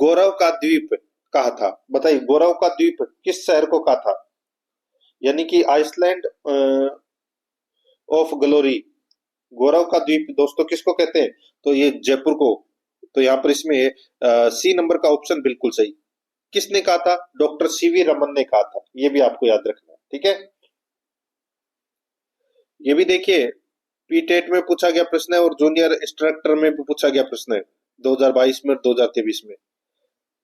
गौरव का द्वीप कहा था? बताइए, गौरव का द्वीप किस शहर को कहा था? यानी कि आइसलैंड ऑफ ग्लोरी, गौरव का द्वीप दोस्तों किसको कहते हैं? तो ये जयपुर को। तो यहाँ पर इसमें सी नंबर का ऑप्शन बिल्कुल सही। किसने कहा था? डॉक्टर सीवी रमन ने कहा था। ये भी आपको याद रखना है, ठीक है। ये भी देखिए पीटेट में पूछा गया प्रश्न है और जूनियर इंस्ट्रक्टर में भी पूछा गया प्रश्न है 2022 में और 2023 में।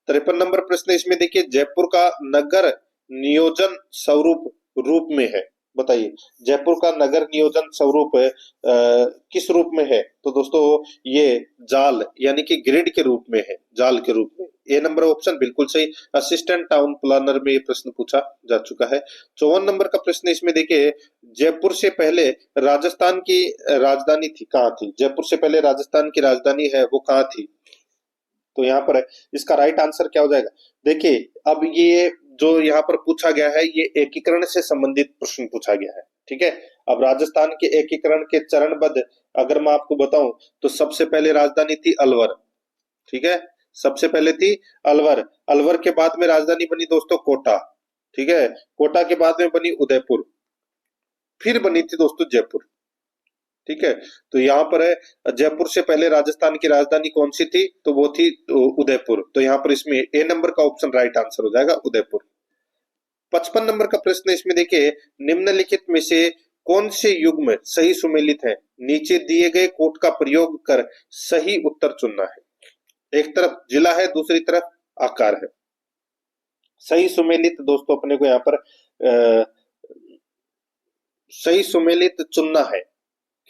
53 नंबर प्रश्न इसमें देखिए, जयपुर का नगर नियोजन स्वरूप रूप में है। बताइए, जयपुर का नगर नियोजन स्वरूप किस रूप में है? तो दोस्तों ये जाल यानी कि ग्रिड के रूप में है, जाल के रूप में। ए नंबर ऑप्शन बिल्कुल सही। असिस्टेंट टाउन प्लानर में ये प्रश्न पूछा जा चुका है। 54 नंबर का प्रश्न इसमें देखिए, जयपुर से पहले राजस्थान की राजधानी थी, कहाँ थी? जयपुर से पहले राजस्थान की राजधानी है वो कहाँ थी? तो यहाँ पर इसका राइट आंसर क्या हो जाएगा? देखिए अब ये जो यहाँ पर पूछा गया है ये एकीकरण से संबंधित प्रश्न पूछा गया है, ठीक है। अब राजस्थान के एकीकरण के चरणबद्ध अगर मैं आपको बताऊं तो सबसे पहले राजधानी थी अलवर, ठीक है। सबसे पहले थी अलवर। अलवर के बाद में राजधानी बनी दोस्तों कोटा, ठीक है। कोटा के बाद में बनी उदयपुर, फिर बनी थी दोस्तों जयपुर, ठीक है। तो यहाँ पर है जयपुर से पहले राजस्थान की राजधानी कौन सी थी? तो वो थी उदयपुर। तो यहाँ पर इसमें ए नंबर का ऑप्शन राइट आंसर हो जाएगा उदयपुर। 55 नंबर का प्रश्न इसमें देखिए, निम्नलिखित में से कौन से युग्म सही सुमेलित है? नीचे दिए गए कोट का प्रयोग कर सही उत्तर चुनना है। एक तरफ जिला है, दूसरी तरफ आकार है। सही सुमेलित दोस्तों अपने को यहाँ पर सही सुमेलित चुनना है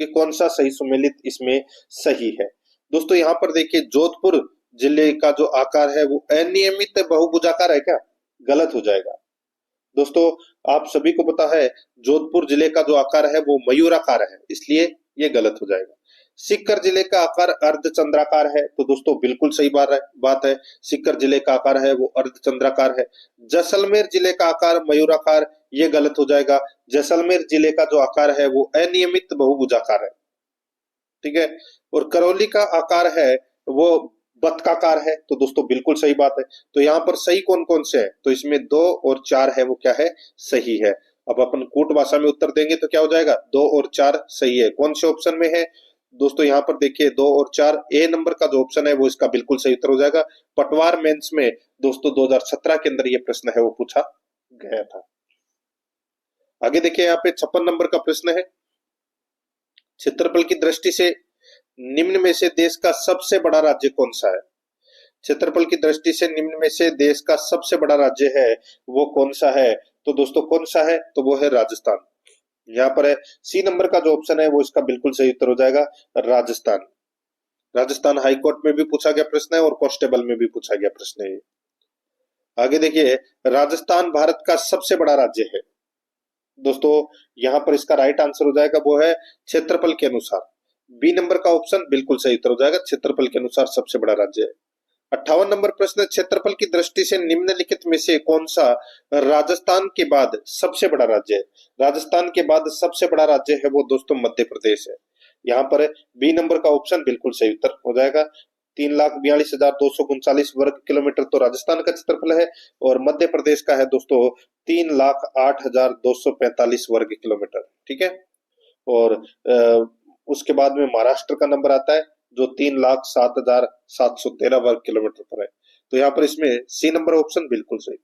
कि कौन सा सही सुमेलित इसमें सही है। दोस्तों यहाँ पर देखिए, जोधपुर जिले का जो आकार है वो अनियमित बहुभुजाकार है क्या? गलत हो जाएगा। दोस्तों आप सभी को पता है जोधपुर जिले का जो आकार है वो मयूराकार है, इसलिए ये गलत हो जाएगा। सीकर जिले का आकार अर्धचंद्राकार है, तो दोस्तों बिल्कुल सही बात है। सीकर जिले का आकार है वो अर्धचंद्राकार है। जैसलमेर जिले का आकार मयूराकार, ये गलत हो जाएगा। जैसलमेर जिले का जो आकार है वो अनियमित बहुभुजाकार है, ठीक है। और करौली का आकार है वो बतकाकार है, तो दोस्तों बिल्कुल सही बात है। तो यहाँ पर सही कौन कौन से है? तो इसमें 2 और 4 है वो क्या है? सही है। अब अपन कूट भाषा में उत्तर देंगे तो क्या हो जाएगा? 2 और 4 सही है। कौन से ऑप्शन में है दोस्तों? यहाँ पर देखिए 2 और 4, ए नंबर का जो ऑप्शन है वो इसका बिल्कुल सही उत्तर हो जाएगा। पटवार मेंस में दोस्तों 2017 के अंदर ये प्रश्न है वो पूछा गया था। आगे देखिए यहाँ पे 56 नंबर का प्रश्न है, क्षेत्रफल की दृष्टि से निम्न में से देश का सबसे बड़ा राज्य कौन सा है? क्षेत्रफल की दृष्टि से निम्न में से देश का सबसे बड़ा राज्य है वो कौन सा है? तो दोस्तों कौन सा है? तो वो है राजस्थान। यहाँ पर है सी नंबर का जो ऑप्शन है वो इसका बिल्कुल सही उत्तर हो जाएगा, राजस्थान। राजस्थान हाईकोर्ट में भी पूछा गया प्रश्न है और कांस्टेबल में भी पूछा गया प्रश्न है। आगे देखिए, राजस्थान भारत का सबसे बड़ा राज्य है। दोस्तों यहाँ पर इसका राइट आंसर हो जाएगा वो है क्षेत्रफल के अनुसार। बी नंबर का ऑप्शन बिल्कुल सही उत्तर हो जाएगा, क्षेत्रफल के अनुसार सबसे बड़ा राज्य है। 58 नंबर प्रश्न, क्षेत्रफल की दृष्टि से निम्नलिखित में से कौन सा राजस्थान के बाद सबसे बड़ा राज्य है? राजस्थान के बाद सबसे बड़ा राज्य है वो दोस्तों मध्य प्रदेश है। यहाँ पर बी नंबर का ऑप्शन बिल्कुल सही उत्तर हो जाएगा। 3,42,239 वर्ग किलोमीटर तो राजस्थान का क्षेत्रफल है और मध्य प्रदेश का है दोस्तों 3,08,245 वर्ग किलोमीटर, ठीक है। और उसके बाद में महाराष्ट्र का नंबर आता है जो 3,07,713 वर्ग किलोमीटर पर है। तो यहाँ पर इसमें सी नंबर ऑप्शन बिल्कुल सही।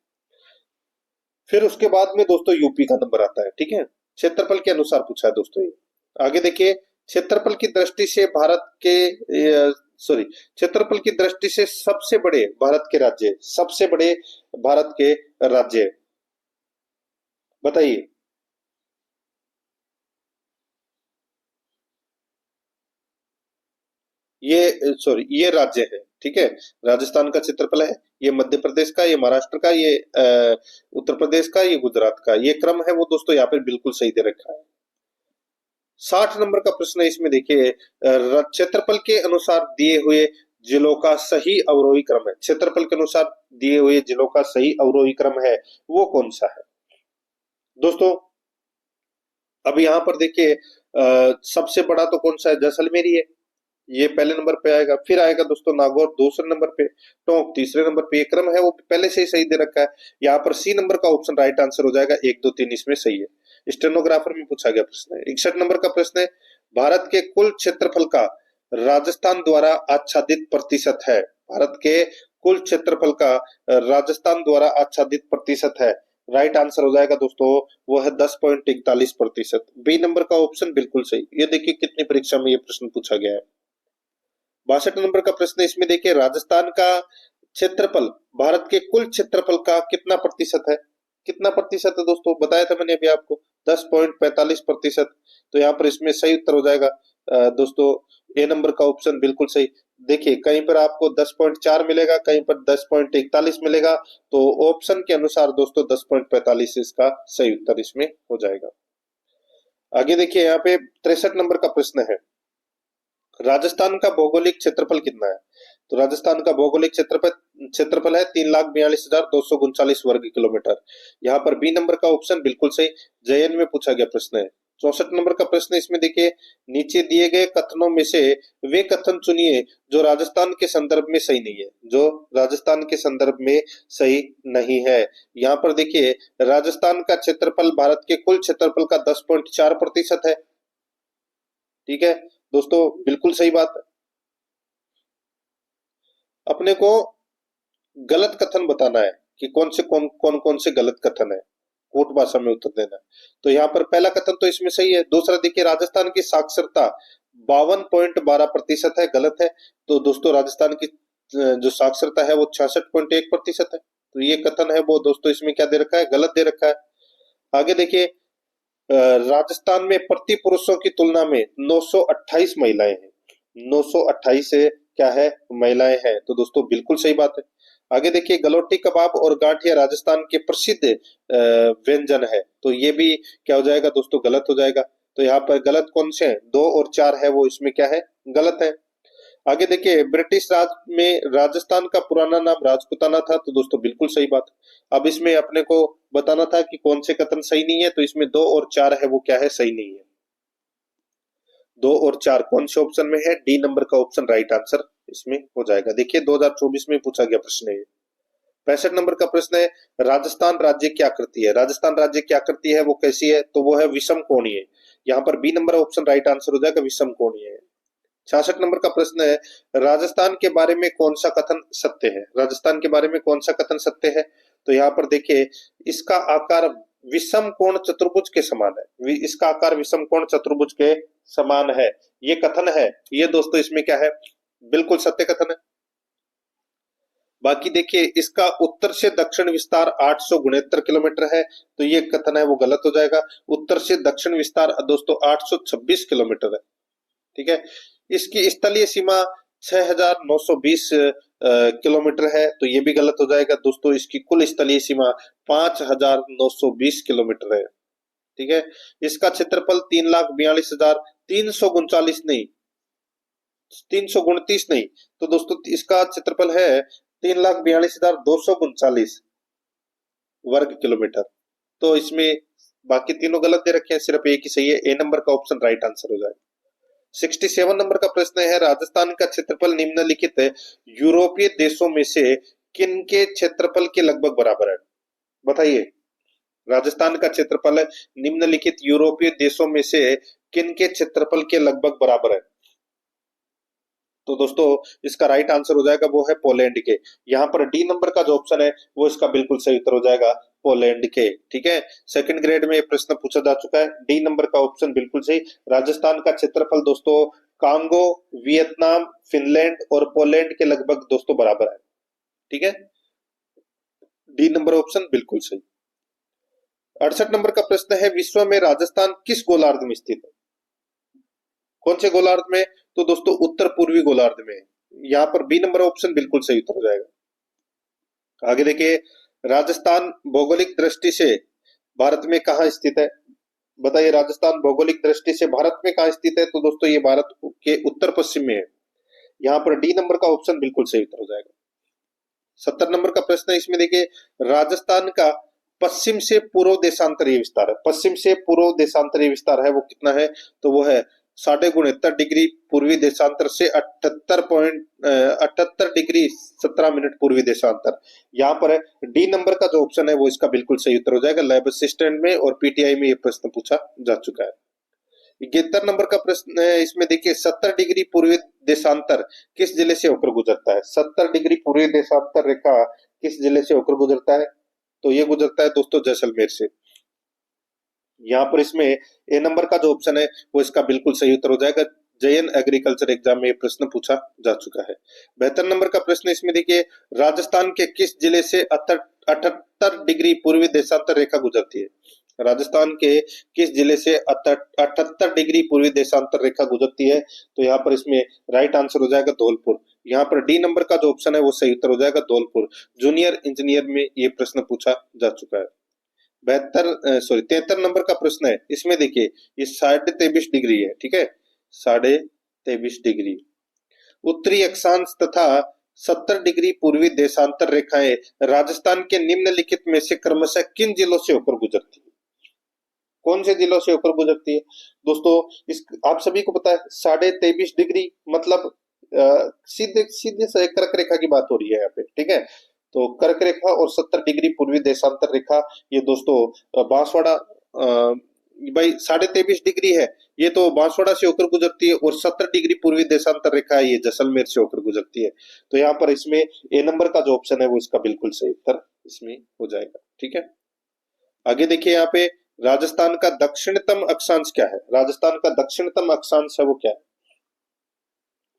फिर उसके बाद में दोस्तों यूपी का नंबर आता है, ठीक है। क्षेत्रफल के अनुसार पूछा है दोस्तों ये। आगे देखिए, क्षेत्रफल की दृष्टि से क्षेत्रफल की दृष्टि से सबसे बड़े भारत के राज्य, सबसे बड़े भारत के राज्य बताइए। ये राज्य है, ठीक है। राजस्थान का क्षेत्रफल है, ये मध्य प्रदेश का, ये महाराष्ट्र का, ये उत्तर प्रदेश का, ये गुजरात का। ये क्रम है वो दोस्तों यहाँ पे बिल्कुल सही दे रखा है। 60 नंबर का प्रश्न है इसमें देखिए, क्षेत्रफल के अनुसार दिए हुए जिलों का सही अवरोही क्रम है। क्षेत्रफल के अनुसार दिए हुए जिलों का सही अवरोही क्रम है वो कौन सा है? दोस्तों अब यहाँ पर देखिए सबसे बड़ा तो कौन सा है? जैसलमेर ही है, ये पहले नंबर पे आएगा। फिर आएगा दोस्तों नागौर दूसरे नंबर पे, टोंक तीसरे नंबर पे। ये क्रम है वो पहले से ही सही दे रखा है। यहाँ पर सी नंबर का ऑप्शन राइट आंसर हो जाएगा, 1 2 3 इसमें सही है। स्टेनोग्राफर में पूछा गया प्रश्न है। 61 नंबर का प्रश्न है, भारत के कुल क्षेत्रफल का राजस्थान द्वारा आच्छादित प्रतिशत है। भारत के कुल क्षेत्रफल का राजस्थान द्वारा आच्छादित प्रतिशत है? राइट आंसर हो जाएगा दोस्तों वो है 10.41%। बी नंबर का ऑप्शन बिल्कुल सही। ये देखिए कितनी परीक्षा में ये प्रश्न पूछा गया है। 62 नंबर का प्रश्न है, इसमें देखिए राजस्थान का क्षेत्रफल भारत के कुल क्षेत्रफल का कितना प्रतिशत है? कितना प्रतिशत है दोस्तों? बताया था मैंने अभी आपको 10.45%। तो यहाँ पर इसमें सही उत्तर हो जाएगा दोस्तों ए नंबर का ऑप्शन बिल्कुल सही। देखिए कहीं पर आपको 10.4 मिलेगा, कहीं पर 10.41 मिलेगा, तो ऑप्शन के अनुसार दोस्तों 10.45 इसका सही उत्तर इसमें हो जाएगा। आगे देखिए यहाँ पे 63 नंबर का प्रश्न है, राजस्थान का भौगोलिक क्षेत्रफल कितना है? तो राजस्थान का भौगोलिक क्षेत्रफल है 3,42,239 वर्ग किलोमीटर। यहाँ पर बी नंबर का ऑप्शन बिल्कुल सही, जयन में पूछा गया प्रश्न है। 64 नंबर का प्रश्न इसमें देखिए, नीचे दिए गए कथनों में से वे कथन चुनिए जो राजस्थान के संदर्भ में सही नहीं है। जो राजस्थान के संदर्भ में सही नहीं है, यहाँ पर देखिए राजस्थान का क्षेत्रफल भारत के कुल क्षेत्रफल का 10.4% है। ठीक है दोस्तों, बिल्कुल सही बात है। अपने को गलत कथन बताना है कि कौन से गलत कथन है, कोट भाषा में उत्तर देना है। तो यहाँ पर पहला कथन तो इसमें सही है। दूसरा देखिए राजस्थान की साक्षरता 52.12% है, गलत है। तो दोस्तों राजस्थान की जो साक्षरता है वो 66.1% है। तो ये कथन है वो दोस्तों इसमें क्या दे रखा है? गलत दे रखा है। आगे देखिए राजस्थान में प्रति पुरुषों की तुलना में 928 महिलाएं हैं। 928 से क्या है? महिलाएं हैं। तो दोस्तों बिल्कुल सही बात है। आगे देखिए गलौटी कबाब और गांठिया राजस्थान के प्रसिद्ध व्यंजन है। तो ये भी क्या हो जाएगा दोस्तों? गलत हो जाएगा। तो यहाँ पर गलत कौन से हैं? 2 और 4 है वो इसमें क्या है? गलत है। आगे देखिए ब्रिटिश राज में राजस्थान का पुराना नाम राजपुताना था। तो दोस्तों बिल्कुल सही बात। अब इसमें अपने को बताना था कि कौन से कथन सही नहीं है। तो इसमें 2 और 4 है वो क्या है? सही नहीं है। 2 और 4 कौन से ऑप्शन में है? डी नंबर का ऑप्शन राइट आंसर इसमें हो जाएगा। देखिए 2024 में पूछा गया प्रश्न है। 65 नंबर का प्रश्न है, राजस्थान राज्य क्या करती है? राजस्थान राज्य क्या करती है, वो कैसी है? तो वो है विषम कोणीय। यहाँ पर B number option right answer हो जाएगा, विषम कोणीय। 66 नंबर का प्रश्न है, राजस्थान के बारे में कौन सा कथन सत्य है? राजस्थान के बारे में कौन सा कथन सत्य है? तो यहाँ पर देखिए इसका आकार विषम कोण चतुर्भुज के समान है। इसका आकार विषम कोण चतुर्भुज के समान है, ये कथन है। ये दोस्तों इसमें क्या है? बिल्कुल सत्य कथन है। बाकी देखिए इसका उत्तर से दक्षिण विस्तार 869 किलोमीटर है। तो ये कथन है वो गलत हो जाएगा। उत्तर से दक्षिण विस्तार दोस्तों 826 किलोमीटर है। ठीक है, इसकी स्थलीय सीमा 6,920 किलोमीटर है। तो ये भी गलत हो जाएगा दोस्तों। इसकी कुल स्थलीय सीमा 5,920 किलोमीटर है। ठीक है, इसका क्षेत्रफल 3,42,339 नहीं, 329 नहीं। तो दोस्तों इसका क्षेत्रफल है 3,42,239 वर्ग किलोमीटर। तो इसमें बाकी तीनों गलत दे रखे हैं, सिर्फ एक ही सही है। ए नंबर का ऑप्शन राइट आंसर हो जाएगा। 67 नंबर का प्रश्न है, राजस्थान का क्षेत्रफल निम्नलिखित यूरोपीय देशों में से किन के क्षेत्रफल के लगभग बराबर है? बताइए, राजस्थान का क्षेत्रफल निम्नलिखित यूरोपीय देशों में से किन के क्षेत्रफल के लगभग बराबर है? तो दोस्तों इसका राइट आंसर हो जाएगा वो है पोलैंड के। यहाँ पर डी नंबर का जो ऑप्शन है वो इसका बिल्कुल सही उत्तर हो जाएगा, पोलैंड के। ठीक है, सेकंड ग्रेड में प्रश्न पूछा जा चुका है। डी नंबर का ऑप्शन बिल्कुल सही। राजस्थान का क्षेत्रफल दोस्तों कांगो, वियतनाम, फिनलैंड और पोलैंड के लगभग दोस्तों बराबर है। ठीक है, डी नंबर ऑप्शन बिल्कुल सही। 68 नंबर का प्रश्न है, विश्व में राजस्थान किस गोलार्ध में स्थित है? कौन से गोलार्ध में? तो दोस्तों उत्तर पूर्वी गोलार्ध में। यहाँ पर बी नंबर ऑप्शन बिल्कुल सही उत्तर हो जाएगा। आगे देखिए, राजस्थान भौगोलिक दृष्टि से भारत में कहाँ स्थित है? बताइए, राजस्थान भौगोलिक दृष्टि से भारत में कहाँ स्थित है? तो दोस्तों ये भारत के उत्तर पश्चिम में है। यहाँ पर डी नंबर का ऑप्शन बिल्कुल सही उत्तर हो जाएगा। 70 नंबर का प्रश्न है, इसमें देखिए राजस्थान का पश्चिम से पूर्व देशांतरीय विस्तार है। पश्चिम से पूर्व देशांतरीय विस्तार है वो कितना है? तो वो है 69.5 डिग्री पूर्वी देशांतर से 78 डिग्री 17 मिनट पूर्वी देशांतर। यहाँ पर डी नंबर का जो ऑप्शन है वो इसका बिल्कुल सही उत्तर हो जाएगा। लैब असिस्टेंट में और पीटीआई में ये प्रश्न पूछा जा चुका है। 71 नंबर का प्रश्न है, इसमें देखिए 70 डिग्री पूर्वी देशांतर किस जिले से होकर गुजरता है? 70 डिग्री पूर्वी देशांतर रेखा किस जिले से होकर गुजरता है? तो ये गुजरता है दोस्तों जैसलमेर से। यहाँ पर इसमें ए नंबर का जो ऑप्शन है वो इसका बिल्कुल सही उत्तर हो जाएगा। जयन एग्रीकल्चर एग्जाम में ये प्रश्न पूछा जा चुका है। 72 नंबर का प्रश्न इसमें देखिए, राजस्थान के किस जिले से 78 डिग्री पूर्वी देशांतर रेखा गुजरती है? राजस्थान के किस जिले से 78 डिग्री पूर्वी देशांतर रेखा गुजरती है? तो यहाँ पर इसमें राइट आंसर हो जाएगा धौलपुर। यहाँ पर डी नंबर का जो ऑप्शन है वो सही उत्तर हो जाएगा धौलपुर। जूनियर इंजीनियर में ये प्रश्न पूछा जा चुका है। 73 नंबर का प्रश्न है, इसमें देखिए ये 23.5 डिग्री है, ठीक है, 23.5 डिग्री उत्तरी अक्षांश तथा 70 डिग्री पूर्वी देशांतर रेखाएं राजस्थान के निम्नलिखित में से क्रमशः किन जिलों से होकर गुजरती है? कौन से जिलों से होकर गुजरती है? दोस्तों इस आप सभी को पता है 23.5 डिग्री मतलब सीधे सीधे से कर्क रेखा की बात हो रही है यहाँ पे, ठीक है। तो कर्क रेखा और 70 डिग्री पूर्वी देशांतर रेखा ये दोस्तों बांसवाड़ा भाई 23.5 डिग्री है, ये तो बांसवाड़ा से होकर गुजरती है, और 70 डिग्री पूर्वी देशांतर रेखा है ये जैसलमेर से होकर गुजरती है। तो यहाँ पर इसमें ए नंबर का जो ऑप्शन है वो इसका बिल्कुल सही उत्तर इसमें हो जाएगा, ठीक है। आगे देखिए यहाँ पे राजस्थान का दक्षिणतम अक्षांश क्या है? राजस्थान का दक्षिणतम अक्षांश है वो क्या है?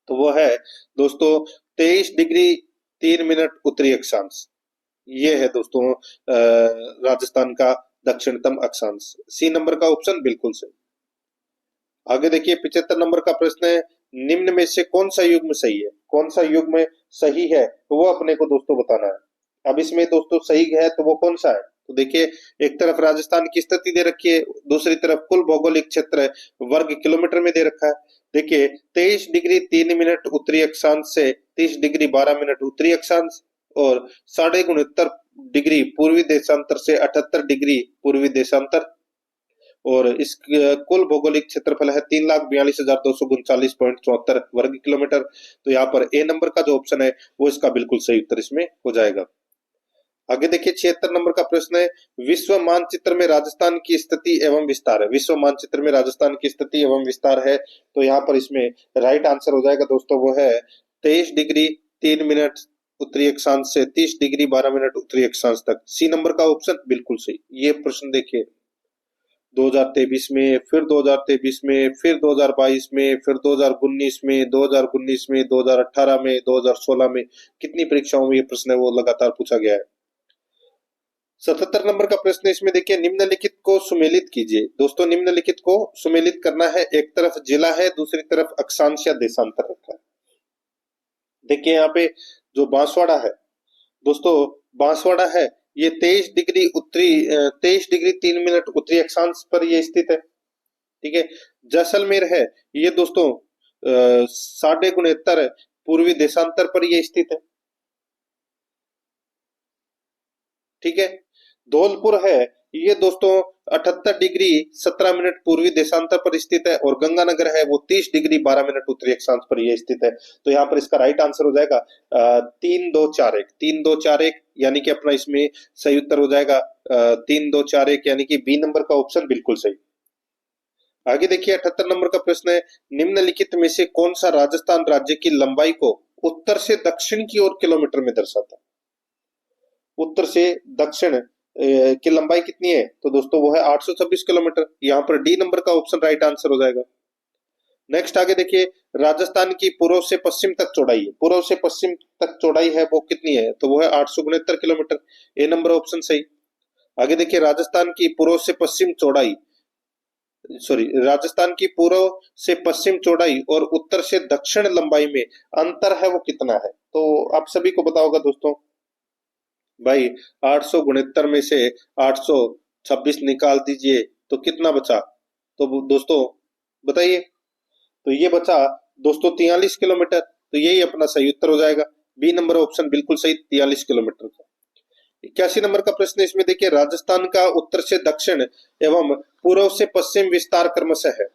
तो वो है दोस्तों 23 डिग्री 3 मिनट उत्तरी अक्षांश। ये है दोस्तों राजस्थान का दक्षिणतम अक्षांश। सी नंबर का ऑप्शन बिल्कुल सही। आगे देखिए 75 नंबर का प्रश्न है, निम्न में से कौन सा युग्म सही है? कौन सा युग्म सही है तो वो अपने को दोस्तों बताना है। अब इसमें दोस्तों सही है तो वो कौन सा है? तो देखिए एक तरफ राजस्थान की स्थिति दे रखी है, दूसरी तरफ कुल भौगोलिक क्षेत्र वर्ग किलोमीटर में दे रखा है। देखिए 23 डिग्री 3 मिनट उत्तरी अक्षांश से 30 डिग्री 12 मिनट उत्तरी अक्षांश, और 69.5 डिग्री पूर्वी देशांतर से 78 डिग्री पूर्वी देशांतर, और इस कुल भौगोलिक क्षेत्रफल है 3,42,239.74 वर्ग किलोमीटर। तो यहाँ पर ए नंबर का जो ऑप्शन है वो इसका बिल्कुल सही उत्तर इसमें हो जाएगा। आगे देखिए 76 नंबर का प्रश्न है, विश्व मानचित्र में राजस्थान की स्थिति एवं विस्तार है। विश्व मानचित्र में राजस्थान की स्थिति एवं विस्तार है, तो यहाँ पर इसमें राइट आंसर हो जाएगा दोस्तों वो है 23 डिग्री 3 मिनट उत्तरी अक्षांश से 30 डिग्री 12 मिनट उत्तरी अक्षांश तक। सी नंबर का ऑप्शन बिल्कुल सही। ये प्रश्न देखिए 2023 में, फिर 2023 में, फिर 2022 में, फिर 2019 में, 2019 में, 2018 में, 2016 में, कितनी परीक्षाओं में ये प्रश्न है वो लगातार पूछा गया है। 77 नंबर का प्रश्न इसमें देखिए, निम्नलिखित को सुमेलित कीजिए। दोस्तों निम्नलिखित को सुमेलित करना है, एक तरफ जिला है दूसरी तरफ अक्षांश या देशांतर रखा है। देखिए यहाँ पे जो बांसवाड़ा है दोस्तों, बांसवाड़ा है ये 23 डिग्री 3 मिनट उत्तरी अक्षांश पर ये स्थित है, ठीक है। जैसलमेर है ये दोस्तों 69.5 पूर्वी देशांतर पर ये स्थित है, ठीक है। धौलपुर है ये दोस्तों 78 डिग्री 17 मिनट पूर्वी देशांतर पर स्थित है, और गंगानगर है वो 30 डिग्री 12 मिनट उत्तरी अक्षांश पर ये स्थित है। तो यहाँ पर इसका राइट आंसर हो जाएगा 3241 यानी कि अपना इसमें सही उत्तर हो जाएगा 3241 यानी कि बी नंबर का ऑप्शन बिल्कुल सही। आगे देखिए 78 नंबर का प्रश्न है, निम्नलिखित में से कौन सा राजस्थान राज्य की लंबाई को उत्तर से दक्षिण की ओर किलोमीटर में दर्शाता है? उत्तर से दक्षिण की लंबाई कितनी है? तो दोस्तों वो है 826 किलोमीटर। यहाँ पर डी नंबर का ऑप्शन राइट आंसर हो जाएगा। नेक्स्ट आगे देखिए, राजस्थान की पूर्व से पश्चिम तक चौड़ाई है, पूर्व से पश्चिम तक चौड़ाई है वो कितनी है? तो वो है 869 किलोमीटर। ए नंबर ऑप्शन सही। आगे देखिए, राजस्थान की पूर्व से पश्चिम चौड़ाई राजस्थान की पूर्व से पश्चिम चौड़ाई और उत्तर से दक्षिण लंबाई में अंतर है वो कितना है? तो आप सभी को पता होगा दोस्तों भाई, 869 में से 826 निकाल दीजिए तो कितना बचा? तो दोस्तों बताइए। तो ये बचा दोस्तों 43 किलोमीटर। तो यही अपना सही उत्तर हो जाएगा, बी नंबर ऑप्शन बिल्कुल सही, 43 किलोमीटर का। 81 नंबर का प्रश्न इसमें देखिए, राजस्थान का उत्तर से दक्षिण एवं पूर्व से पश्चिम विस्तार क्रमशः है।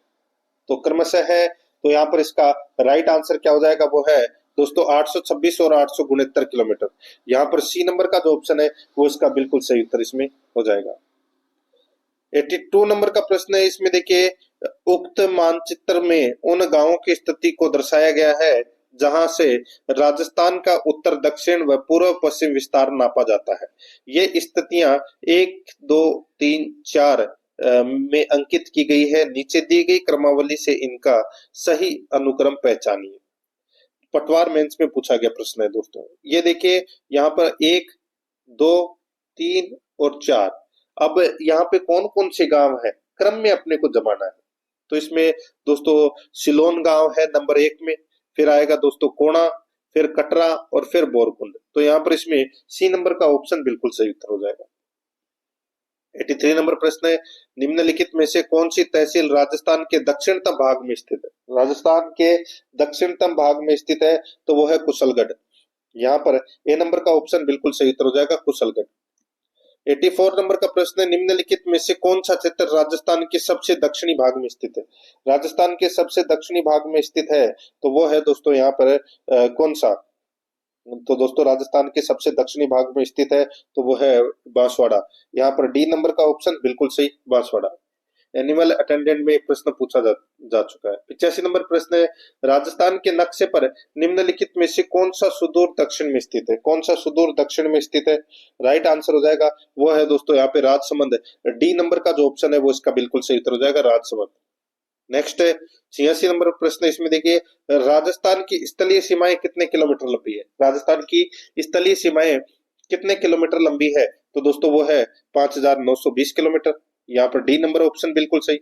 तो क्रमशः है तो यहाँ पर इसका राइट आंसर क्या हो जाएगा? वो है दोस्तों 826 और 869 किलोमीटर। यहाँ पर सी नंबर का जो ऑप्शन है वो इसका बिल्कुल सही उत्तर इसमें हो जाएगा। 82 नंबर का प्रश्न है इसमें देखिए, उक्त मानचित्र में उन गांवों की स्थिति को दर्शाया गया है जहां से राजस्थान का उत्तर दक्षिण व पूर्व पश्चिम विस्तार नापा जाता है। ये स्थितियां 1, 2, 3, 4 में अंकित की गई है। नीचे दी गई क्रमावली से इनका सही अनुक्रम पहचानिए। पटवार मेंस में पूछा गया प्रश्न है दोस्तों। ये देखिए यहाँ पर 1, 2, 3 और 4। अब यहाँ पे कौन कौन से गांव है क्रम में अपने को जमाना है। तो इसमें दोस्तों सिलोन गांव है नंबर 1 में, फिर आएगा दोस्तों कोणा, फिर कटरा और फिर बोरकुंड। तो यहाँ पर इसमें सी नंबर का ऑप्शन बिल्कुल सही उत्तर हो जाएगा। 83 नंबर प्रश्न है, निम्नलिखित में से कौन सी तहसील राजस्थान के दक्षिणतम भाग में स्थित है। राजस्थान के दक्षिणतम भाग में स्थित है तो वो है कुशलगढ़। यहाँ पर ए नंबर का ऑप्शन बिल्कुल सही उत्तर हो जाएगा, कुशलगढ़। 84 नंबर का प्रश्न है, निम्नलिखित में से कौन सा क्षेत्र राजस्थान के सबसे दक्षिणी भाग में स्थित है। राजस्थान के सबसे दक्षिणी भाग में स्थित है तो वो है दोस्तों यहाँ पर कौन सा। तो दोस्तों राजस्थान के सबसे दक्षिणी भाग में स्थित है तो वो है बांसवाड़ा। यहाँ पर डी नंबर का ऑप्शन बिल्कुल सही, बांसवाड़ा। एनिमल अटेंडेंट में एक प्रश्न पूछा जा चुका है। 85 नंबर प्रश्न है, राजस्थान के नक्शे पर निम्नलिखित में से कौन सा सुदूर दक्षिण में स्थित है। कौन सा सुदूर दक्षिण में स्थित है। राइट आंसर हो जाएगा वो है दोस्तों यहाँ पे राजसमंद। डी नंबर का जो ऑप्शन है वो इसका बिल्कुल सही उत्तर हो जाएगा, राजसमंद। नेक्स्ट है 86 नंबर प्रश्न। इसमें देखिए राजस्थान की स्थलीय सीमाएं कितने किलोमीटर लंबी है। राजस्थान की स्थलीय सीमाएं कितने किलोमीटर लंबी है तो दोस्तों वो है 5920 किलोमीटर। यहाँ पर डी नंबर ऑप्शन बिल्कुल सही।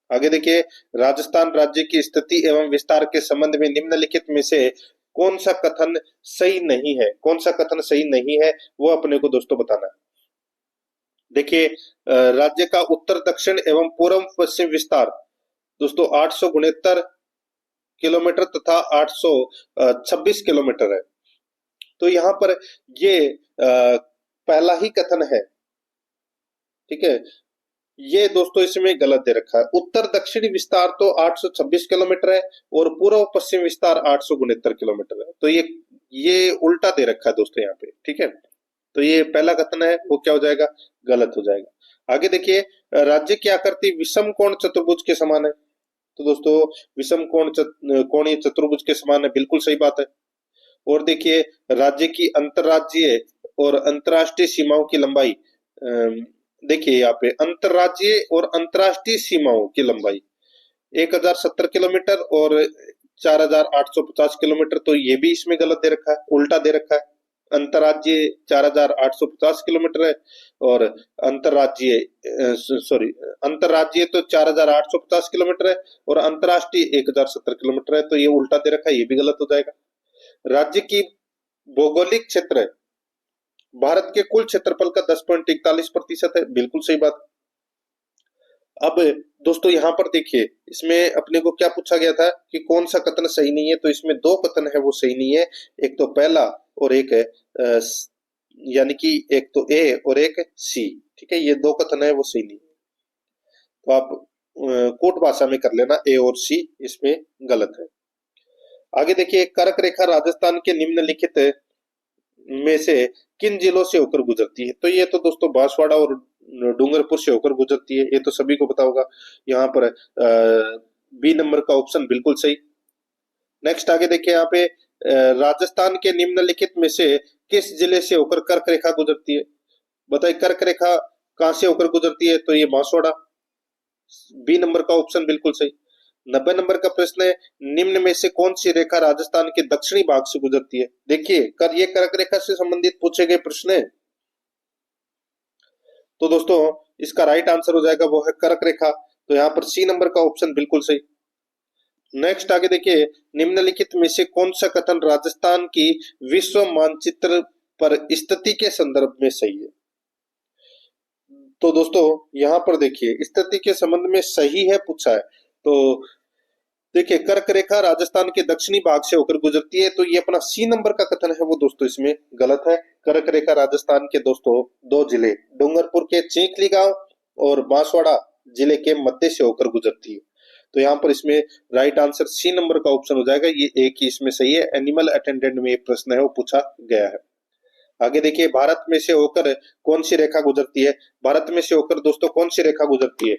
आगे देखिए राजस्थान राज्य की स्थिति एवं विस्तार के संबंध में निम्नलिखित में से कौन सा कथन सही नहीं है। कौन सा कथन सही नहीं है वो अपने को दोस्तों बताना है। देखिए राज्य का उत्तर दक्षिण एवं पूर्व पश्चिम विस्तार दोस्तों 869 किलोमीटर तथा 826 किलोमीटर है। तो यहाँ पर ये पहला ही कथन है, ठीक है। ये दोस्तों इसमें गलत दे रखा है। उत्तर दक्षिणी विस्तार तो 826 किलोमीटर है और पूर्व पश्चिम विस्तार 869 किलोमीटर है। तो ये उल्टा दे रखा है दोस्तों यहाँ पे, ठीक है। तो ये पहला कथन है वो क्या हो जाएगा, गलत हो जाएगा। आगे देखिए राज्य की आकृति विषम कोण चतुर्भुज के समान है। तो दोस्तों विषम कोणीय चतुर्भुज के समान है, बिल्कुल सही बात है। और देखिए राज्य की अंतरराज्यीय और अंतर्राष्ट्रीय सीमाओं की लंबाई, देखिए यहाँ पे अंतरराज्यीय और अंतर्राष्ट्रीय सीमाओं की लंबाई 1070 किलोमीटर और 4850 किलोमीटर। तो ये भी इसमें गलत दे रखा है, उल्टा दे रखा है। अंतरराज्यीय 4850 किलोमीटर है और अंतरराज्यीय अंतरराज्यीय तो 4850 किलोमीटर है और अंतरराष्ट्रीय 1070 किलोमीटर है। तो ये उल्टा दे रखा है, ये भी गलत हो जाएगा। राज्य की भौगोलिक क्षेत्र भारत के कुल क्षेत्रफल का 10.41% है, बिल्कुल सही बात। अब दोस्तों यहाँ पर देखिए इसमें अपने को क्या पूछा गया था कि कौन सा कथन सही नहीं है। तो इसमें दो कथन है वो सही नहीं है, एक तो पहला और एक है यानी कि एक तो ए और एक सी, ठीक है। ये दो कथन है वो सही नहीं है। तो आप कोट भाषा में कर लेना, ए और सी इसमें गलत है। आगे देखिए कर्क रेखा राजस्थान के निम्नलिखित में से किन जिलों से होकर गुजरती है। तो ये तो दोस्तों बांसवाड़ा और डूंगरपुर से होकर गुजरती है, ये तो सभी को पता होगा। यहाँ पर बी नंबर का ऑप्शन बिल्कुल सही। नेक्स्ट आगे देखिए यहाँ पे राजस्थान के निम्नलिखित में से किस जिले से होकर कर्क रेखा गुजरती है। बताइए कर्क रेखा कहां से होकर गुजरती है। तो ये बांसवाड़ा, बी नंबर का ऑप्शन बिल्कुल सही। 90 नंबर का प्रश्न है, निम्न में से कौन सी रेखा राजस्थान के दक्षिणी भाग से गुजरती है। देखिए ये कर्क रेखा से संबंधित पूछे गए प्रश्न है। तो दोस्तों इसका राइट आंसर हो जाएगा वो है कर्क रेखा। तो यहाँ पर सी नंबर का ऑप्शन बिल्कुल सही। नेक्स्ट आगे देखिए निम्नलिखित में से कौन सा कथन राजस्थान की विश्व मानचित्र पर स्थिति के संदर्भ में सही है। तो दोस्तों यहाँ पर देखिए स्थिति के संबंध में सही है पूछा है। तो देखिए कर्क रेखा राजस्थान के दक्षिणी भाग से होकर गुजरती है। तो ये अपना सी नंबर का कथन है वो दोस्तों इसमें गलत है। कर्क रेखा राजस्थान के दोस्तों दो जिले डूंगरपुर के चिंखली गांव और बांसवाड़ा जिले के मध्य से होकर गुजरती है। तो यहाँ पर इसमें राइट आंसर सी नंबर का ऑप्शन हो जाएगा, ये एक ही इसमें सही है। एनिमल अटेंडेंट में एक प्रश्न है वो पूछा गया है। आगे देखिए भारत में से होकर कौन सी रेखा गुजरती है। भारत में से होकर दोस्तों कौन सी रेखा गुजरती है।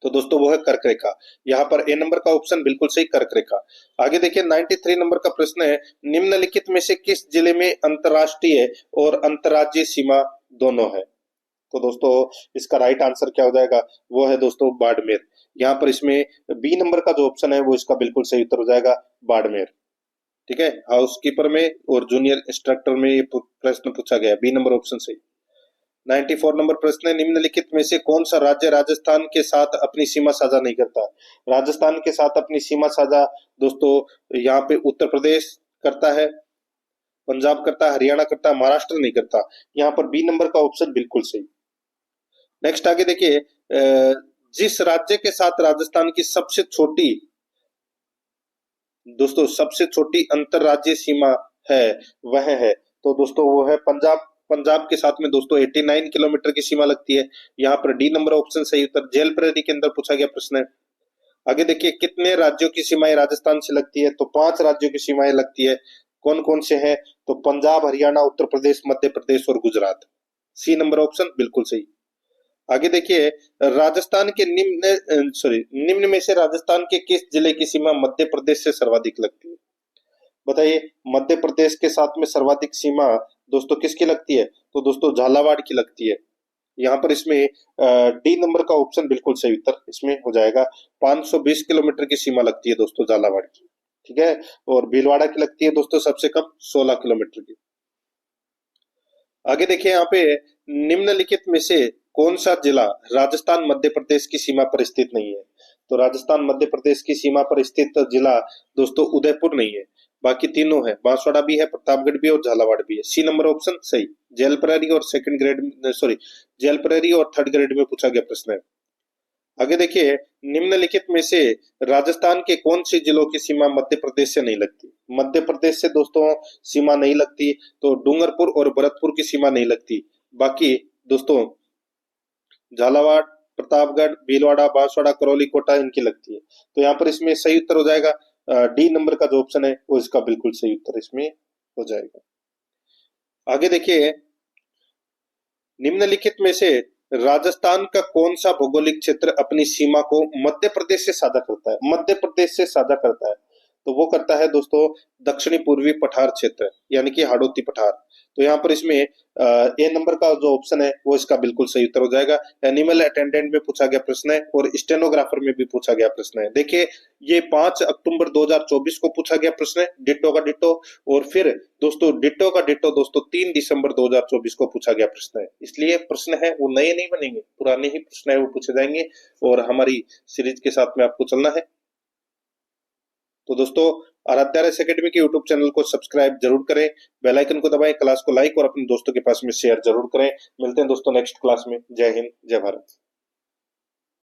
तो दोस्तों वो है कर्क रेखा। यहाँ पर ए नंबर का ऑप्शन बिल्कुल सही, कर्क रेखा। आगे देखिए 93 नंबर का प्रश्न है, निम्नलिखित में से किस जिले में अंतर्राष्ट्रीय और अंतर्राज्यीय सीमा दोनों है? तो दोस्तों इसका राइट आंसर क्या हो जाएगा, वो है दोस्तों बाड़मेर। यहाँ पर इसमें बी नंबर का जो ऑप्शन है वो इसका बिल्कुल सही उत्तर हो जाएगा, बाड़मेर। ठीक है, हाउसकीपर में और जूनियर इंस्ट्रक्टर में ये प्रश्न पूछा गया, बी नंबर ऑप्शन सही। 94 नंबर प्रश्न है, निम्नलिखित में से कौन सा राज्य राजस्थान के साथ अपनी सीमा साझा नहीं करता? राजस्थान के साथ अपनी सीमा साझा दोस्तों यहाँ पे उत्तर प्रदेश करता है, पंजाब करता है, हरियाणा करता है, महाराष्ट्र नहीं करता। यहाँ पर बी नंबर का ऑप्शन बिल्कुल सही। नेक्स्ट आगे देखिए, जिस राज्य के साथ राजस्थान की सबसे छोटी दोस्तों सबसे छोटी अंतरराज्यीय सीमा है वह है, तो दोस्तों वो है पंजाब। पंजाब के साथ में दोस्तों 89 किलोमीटर की सीमा लगती है। यहाँ पर डी नंबर ऑप्शन सही उत्तर, जेल प्रेरी के अंदर पूछा गया प्रश्न है। आगे देखिए, कितने राज्यों की सीमाएं राजस्थान से लगती है? तो 5 राज्यों की सीमाएं लगती है। कौन कौन से हैं? तो पंजाब, हरियाणा, उत्तर प्रदेश, मध्य प्रदेश और गुजरात। सी नंबर ऑप्शन बिल्कुल सही। आगे देखिए, राजस्थान के निम्न में से राजस्थान के किस जिले की सीमा मध्य प्रदेश से सर्वाधिक लगती है? बताइए, मध्य प्रदेश के साथ में सर्वाधिक सीमा दोस्तों किसकी लगती है? तो दोस्तों झालावाड़ की लगती है। यहाँ पर इसमें डी नंबर का ऑप्शन बिल्कुल सही उत्तर इसमें हो जाएगा। 520 किलोमीटर की सीमा लगती है दोस्तों झालावाड़ की। ठीक है, और भीलवाड़ा की लगती है दोस्तों सबसे कम 16 किलोमीटर की। आगे देखिए, यहाँ पे निम्नलिखित में से कौन सा जिला राजस्थान मध्य प्रदेश की सीमा पर स्थित नहीं है? तो राजस्थान मध्य प्रदेश की सीमा पर स्थित जिला दोस्तों उदयपुर नहीं है, बाकी तीनों है, बांसवाड़ा भी है, प्रतापगढ़ भी और झालावाड़ भी है। सी नंबर ऑप्शन सही। जेलपरेरी और सेकंड ग्रेड जेलपरेरी और थर्ड ग्रेड में पूछा गया प्रश्न है। आगे देखिए, निम्नलिखित में से राजस्थान के कौन से जिलों की सीमा मध्य प्रदेश से नहीं लगती? मध्य प्रदेश से दोस्तों सीमा नहीं लगती, तो डूंगरपुर और भरतपुर की सीमा नहीं लगती, बाकी दोस्तों झालावाड़, प्रतापगढ़, भीलवाड़ा, बांसवाड़ा, करौली, कोटा इनकी लगती है। तो यहाँ पर इसमें सही उत्तर हो जाएगा डी नंबर का जो ऑप्शन है वो इसका बिल्कुल सही उत्तर इसमें हो जाएगा। आगे देखिए, निम्नलिखित में से राजस्थान का कौन सा भौगोलिक क्षेत्र अपनी सीमा को मध्य प्रदेश से साझा करता है? मध्य प्रदेश से साझा करता है तो वो करता है दोस्तों दक्षिणी पूर्वी पठार क्षेत्र, यानी कि हाड़ौती पठार। तो यहाँ पर इसमें ए नंबर का जो ऑप्शन है वो इसका बिल्कुल सही उत्तर हो जाएगा। एनिमल अटेंडेंट में पूछा गया प्रश्न है और स्टेनोग्राफर में भी पूछा गया प्रश्न है। देखिए, ये 5 अक्टूबर 2024 को पूछा गया प्रश्न है, डिट्टो का डिट्टो, और फिर दोस्तों डिट्टो का डिट्टो दोस्तों 3 दिसंबर 2024 को पूछा गया प्रश्न है। इसलिए प्रश्न है वो नए नहीं बनेंगे, पुराने ही प्रश्न है वो पूछे जाएंगे और हमारी सीरीज के साथ में आपको चलना है। तो दोस्तों आराध्या रेस एकेडमी के यूट्यूब चैनल को सब्सक्राइब जरूर करें, बेल आइकन को दबाएं, क्लास को लाइक और अपने दोस्तों के पास में शेयर जरूर करें। मिलते हैं दोस्तों नेक्स्ट क्लास में। जय हिंद, जय भारत।